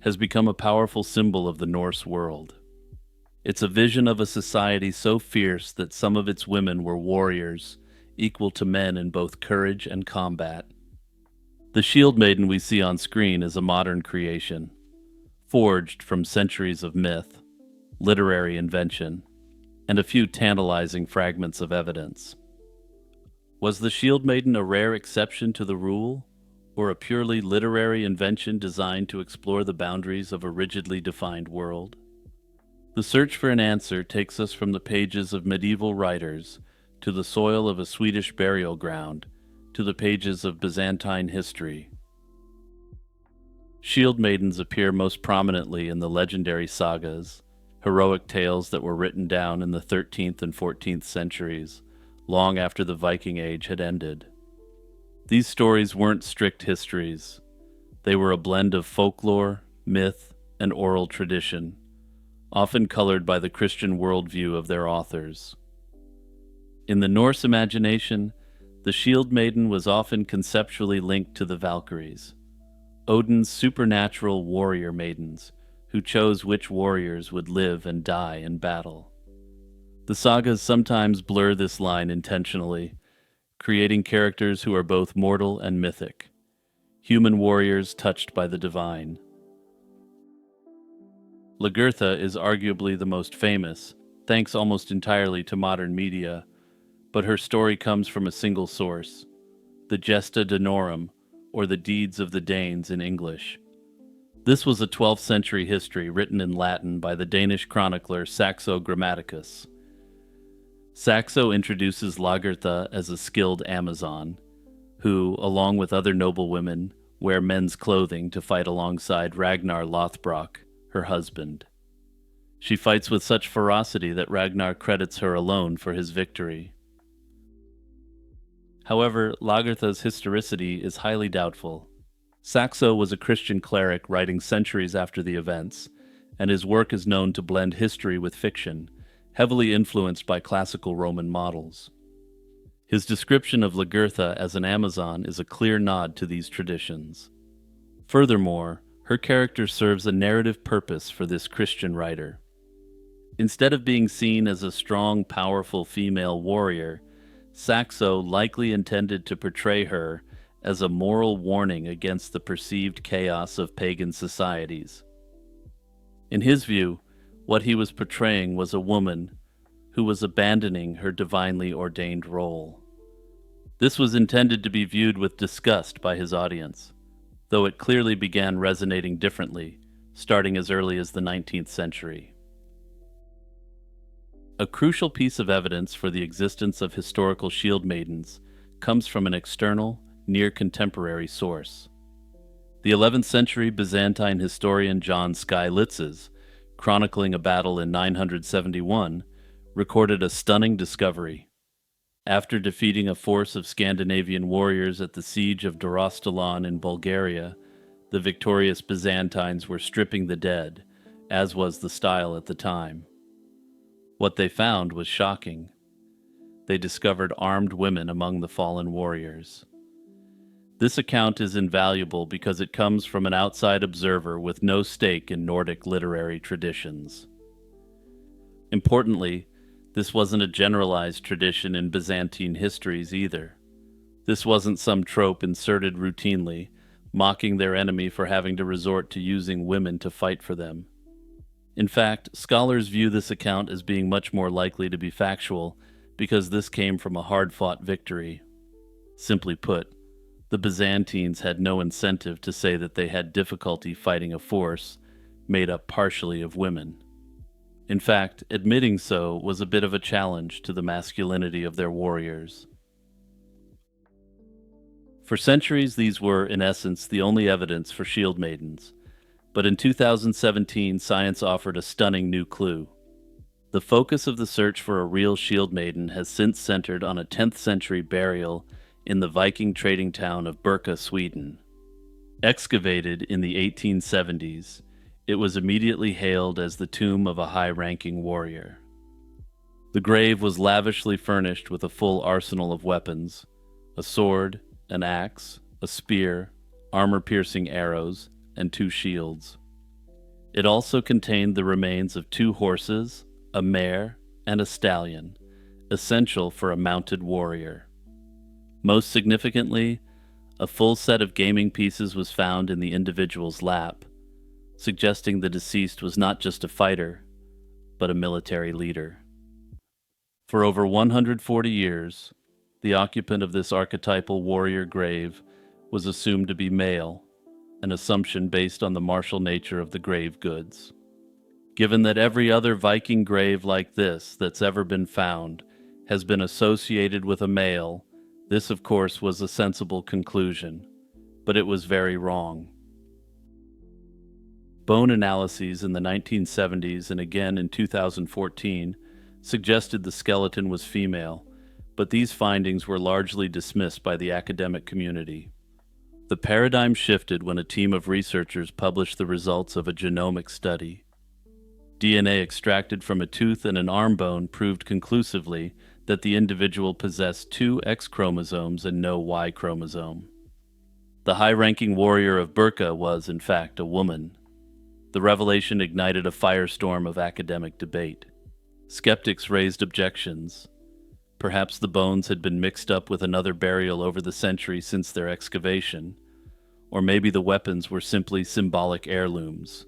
has become a powerful symbol of the Norse world. It's a vision of a society so fierce that some of its women were warriors, equal to men in both courage and combat. The Shield Maiden we see on screen is a modern creation, forged from centuries of myth, literary invention, and a few tantalizing fragments of evidence. Was the Shield Maiden a rare exception to the rule, or a purely literary invention designed to explore the boundaries of a rigidly defined world? The search for an answer takes us from the pages of medieval writers to the soil of a Swedish burial ground to the pages of Byzantine history. Shield maidens appear most prominently in the legendary sagas, heroic tales that were written down in the 13th and 14th centuries, long after the Viking Age had ended. These stories weren't strict histories. They were a blend of folklore, myth, and oral tradition, often colored by the Christian worldview of their authors. In the Norse imagination, the Shield Maiden was often conceptually linked to the Valkyries, Odin's supernatural warrior maidens, who chose which warriors would live and die in battle. The sagas sometimes blur this line intentionally, creating characters who are both mortal and mythic, human warriors touched by the divine. Lagertha is arguably the most famous, thanks almost entirely to modern media, but her story comes from a single source, the Gesta Danorum, or the Deeds of the Danes in English. This was a 12th century history written in Latin by the Danish chronicler Saxo Grammaticus. Saxo introduces Lagertha as a skilled Amazon, who, along with other noble women, wear men's clothing to fight alongside Ragnar Lothbrok, her husband. She fights with such ferocity that Ragnar credits her alone for his victory. However, Lagertha's historicity is highly doubtful. Saxo was a Christian cleric writing centuries after the events, and his work is known to blend history with fiction, heavily influenced by classical Roman models. His description of Lagertha as an Amazon is a clear nod to these traditions. Furthermore, her character serves a narrative purpose for this Christian writer. Instead of being seen as a strong, powerful female warrior, Saxo likely intended to portray her as a moral warning against the perceived chaos of pagan societies. In his view, what he was portraying was a woman who was abandoning her divinely ordained role. This was intended to be viewed with disgust by his audience, though it clearly began resonating differently, starting as early as the 19th century. A crucial piece of evidence for the existence of historical shield maidens comes from an external, near-contemporary source. The 11th century Byzantine historian John Skylitzes, chronicling a battle in 971, recorded a stunning discovery. After defeating a force of Scandinavian warriors at the siege of Dorostalon in Bulgaria, the victorious Byzantines were stripping the dead, as was the style at the time. What they found was shocking. They discovered armed women among the fallen warriors. This account is invaluable because it comes from an outside observer with no stake in Nordic literary traditions. Importantly, this wasn't a generalized tradition in Byzantine histories either. This wasn't some trope inserted routinely, mocking their enemy for having to resort to using women to fight for them. In fact, scholars view this account as being much more likely to be factual because this came from a hard-fought victory. Simply put, the Byzantines had no incentive to say that they had difficulty fighting a force made up partially of women. In fact, admitting so was a bit of a challenge to the masculinity of their warriors. For centuries, these were, in essence, the only evidence for shield maidens. But in 2017, science offered a stunning new clue. The focus of the search for a real shield maiden has since centered on a 10th century burial in the Viking trading town of Birka, Sweden. Excavated in the 1870s, it was immediately hailed as the tomb of a high-ranking warrior. The grave was lavishly furnished with a full arsenal of weapons: a sword, an axe, a spear, armor-piercing arrows, and 2 shields. It also contained the remains of 2 horses, a mare, and a stallion, essential for a mounted warrior. Most significantly, a full set of gaming pieces was found in the individual's lap, suggesting the deceased was not just a fighter, but a military leader. For over 140 years, the occupant of this archetypal warrior grave was assumed to be male, an assumption based on the martial nature of the grave goods. Given that every other Viking grave like this that's ever been found has been associated with a male, this of course was a sensible conclusion, but it was very wrong. Bone analyses in the 1970s and again in 2014 suggested the skeleton was female, but these findings were largely dismissed by the academic community. The paradigm shifted when a team of researchers published the results of a genomic study. DNA extracted from a tooth and an arm bone proved conclusively that the individual possessed 2 X chromosomes and no Y chromosome. The high-ranking warrior of Birka was, in fact, a woman. The revelation ignited a firestorm of academic debate. Skeptics raised objections. Perhaps the bones had been mixed up with another burial over the centuries since their excavation, or maybe the weapons were simply symbolic heirlooms.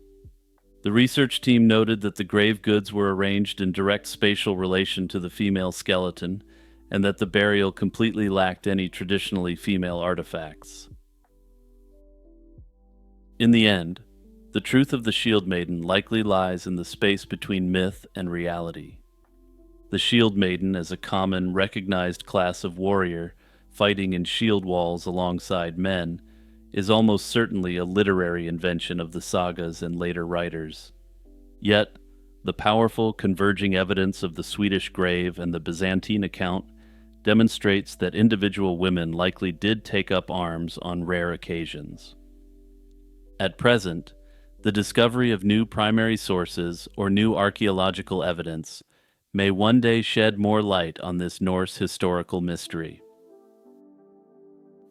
The research team noted that the grave goods were arranged in direct spatial relation to the female skeleton, and that the burial completely lacked any traditionally female artifacts. In the end, the truth of the Shield Maiden likely lies in the space between myth and reality. The Shield Maiden, as a common, recognized class of warrior fighting in shield walls alongside men, is almost certainly a literary invention of the sagas and later writers. Yet, the powerful converging evidence of the Swedish grave and the Byzantine account demonstrates that individual women likely did take up arms on rare occasions. At present, the discovery of new primary sources or new archaeological evidence may one day shed more light on this Norse historical mystery.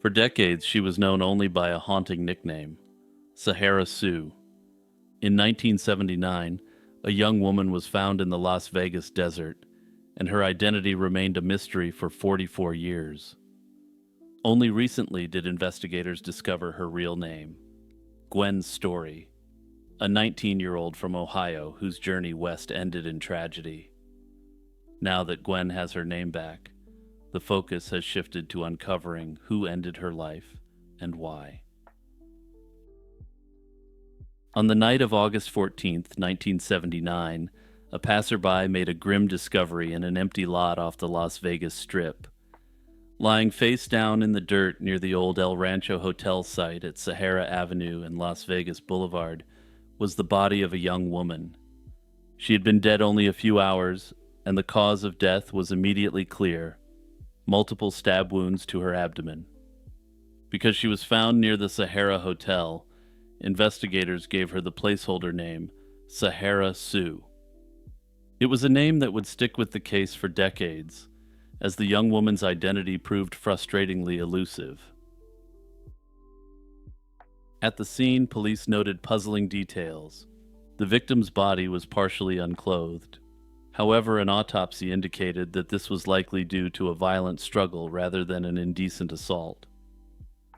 For decades, she was known only by a haunting nickname, Sahara Sue. In 1979, a young woman was found in the Las Vegas desert, and her identity remained a mystery for 44 years. Only recently did investigators discover her real name, Gwen Story, a 19-year-old from Ohio whose journey west ended in tragedy. Now that Gwen has her name back, the focus has shifted to uncovering who ended her life and why. On the night of August 14th, 1979, a passerby made a grim discovery in an empty lot off the Las Vegas Strip. Lying face down in the dirt near the old El Rancho Hotel site at Sahara Avenue and Las Vegas Boulevard was the body of a young woman. She had been dead only a few hours, and the cause of death was immediately clear: multiple stab wounds to her abdomen. Because she was found near the Sahara Hotel, investigators gave her the placeholder name Sahara Sue. It was a name that would stick with the case for decades, as the young woman's identity proved frustratingly elusive. At the scene, police noted puzzling details. The victim's body was partially unclothed. However, an autopsy indicated that this was likely due to a violent struggle rather than an indecent assault.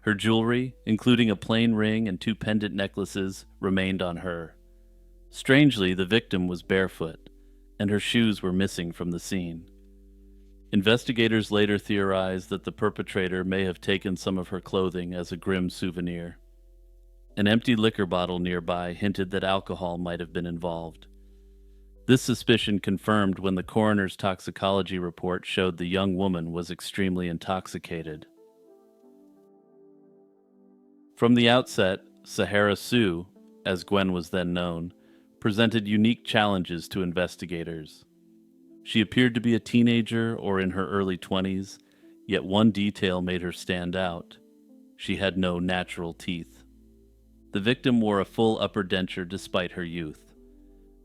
Her jewelry, including a plain ring and 2 pendant necklaces, remained on her. Strangely, the victim was barefoot, and her shoes were missing from the scene. Investigators later theorized that the perpetrator may have taken some of her clothing as a grim souvenir. An empty liquor bottle nearby hinted that alcohol might have been involved. This suspicion confirmed when the coroner's toxicology report showed the young woman was extremely intoxicated. From the outset, Sahara Sue, as Gwen was then known, presented unique challenges to investigators. She appeared to be a teenager or in her early 20s, yet one detail made her stand out. She had no natural teeth. The victim wore a full upper denture despite her youth,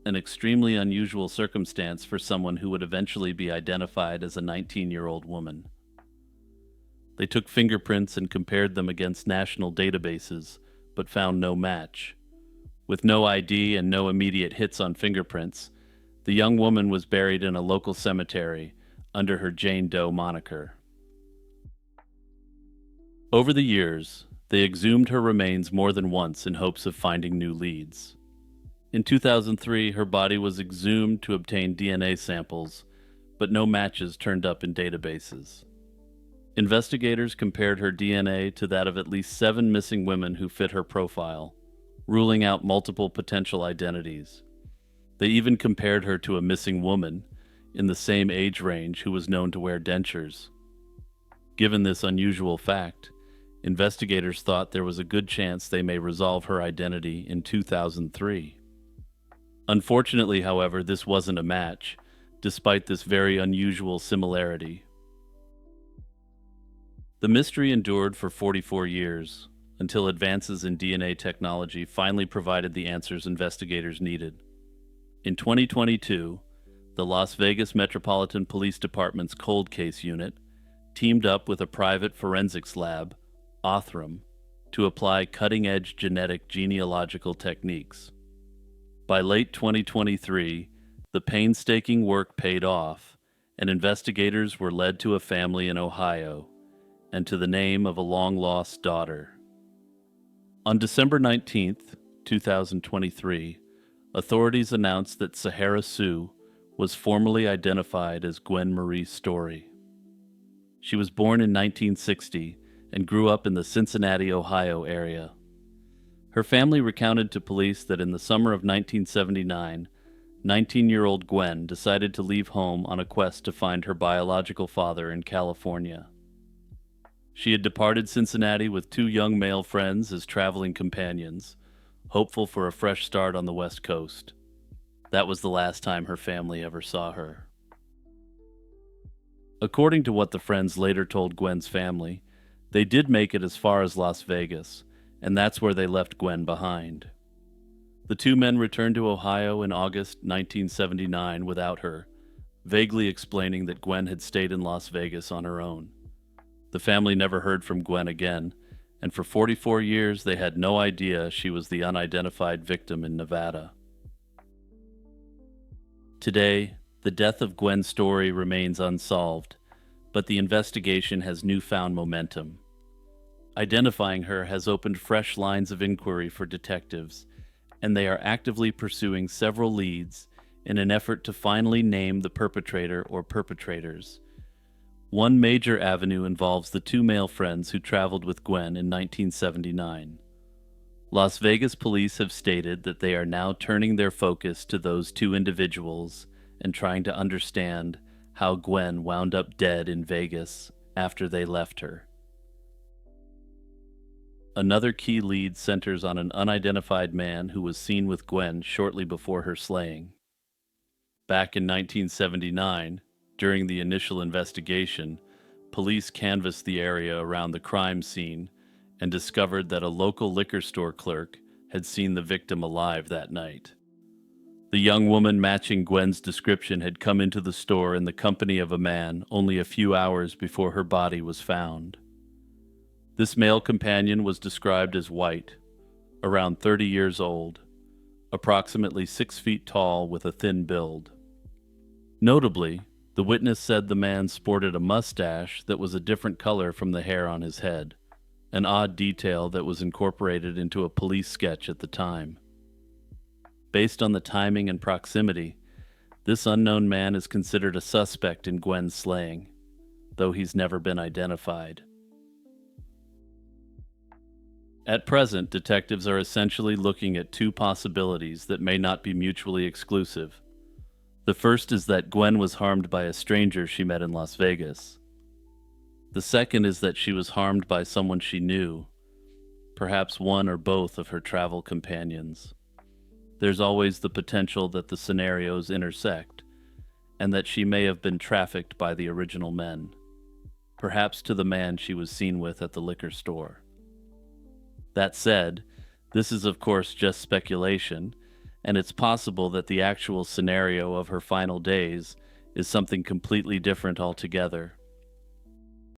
an extremely unusual circumstance for someone who would eventually be identified as a 19-year-old woman. They took fingerprints and compared them against national databases, but found no match. With no ID and no immediate hits on fingerprints, the young woman was buried in a local cemetery under her Jane Doe moniker. Over the years, they exhumed her remains more than once in hopes of finding new leads. In 2003, her body was exhumed to obtain DNA samples, but no matches turned up in databases. Investigators compared her DNA to that of at least 7 missing women who fit her profile, ruling out multiple potential identities. They even compared her to a missing woman in the same age range who was known to wear dentures. Given this unusual fact, investigators thought there was a good chance they may resolve her identity in 2003. Unfortunately, however, this wasn't a match, despite this very unusual similarity. The mystery endured for 44 years, until advances in DNA technology finally provided the answers investigators needed. In 2022, the Las Vegas Metropolitan Police Department's Cold Case Unit teamed up with a private forensics lab, Othram, to apply cutting-edge genetic genealogical techniques. By late 2023, the painstaking work paid off, and investigators were led to a family in Ohio and to the name of a long-lost daughter. On December 19, 2023, authorities announced that Sahara Sue was formally identified as Gwen Marie Story. She was born in 1960 and grew up in the Cincinnati, Ohio area. Her family recounted to police that in the summer of 1979, 19-year-old Gwen decided to leave home on a quest to find her biological father in California. She had departed Cincinnati with 2 young male friends as traveling companions, hopeful for a fresh start on the West Coast. That was the last time her family ever saw her. According to what the friends later told Gwen's family, they did make it as far as Las Vegas, and that's where they left Gwen behind. The 2 men returned to Ohio in August 1979 without her, vaguely explaining that Gwen had stayed in Las Vegas on her own. The family never heard from Gwen again, and for 44 years they had no idea she was the unidentified victim in Nevada. Today, the death of Gwen Story remains unsolved, but the investigation has newfound momentum. Identifying her has opened fresh lines of inquiry for detectives, and they are actively pursuing several leads in an effort to finally name the perpetrator or perpetrators. One major avenue involves the 2 male friends who traveled with Gwen in 1979. Las Vegas police have stated that they are now turning their focus to those 2 individuals and trying to understand how Gwen wound up dead in Vegas after they left her. Another key lead centers on an unidentified man who was seen with Gwen shortly before her slaying. Back in 1979, during the initial investigation, police canvassed the area around the crime scene and discovered that a local liquor store clerk had seen the victim alive that night. The young woman matching Gwen's description had come into the store in the company of a man only a few hours before her body was found. This male companion was described as white, around 30 years old, approximately 6 feet tall with a thin build. Notably, the witness said the man sported a mustache that was a different color from the hair on his head, an odd detail that was incorporated into a police sketch at the time. Based on the timing and proximity, this unknown man is considered a suspect in Gwen's slaying, though he's never been identified. At present, detectives are essentially looking at 2 possibilities that may not be mutually exclusive. The first is that Gwen was harmed by a stranger she met in Las Vegas. The second is that she was harmed by someone she knew, perhaps one or both of her travel companions. There's always the potential that the scenarios intersect, and that she may have been trafficked by the original men, perhaps to the man she was seen with at the liquor store. That said, this is of course just speculation, and it's possible that the actual scenario of her final days is something completely different altogether.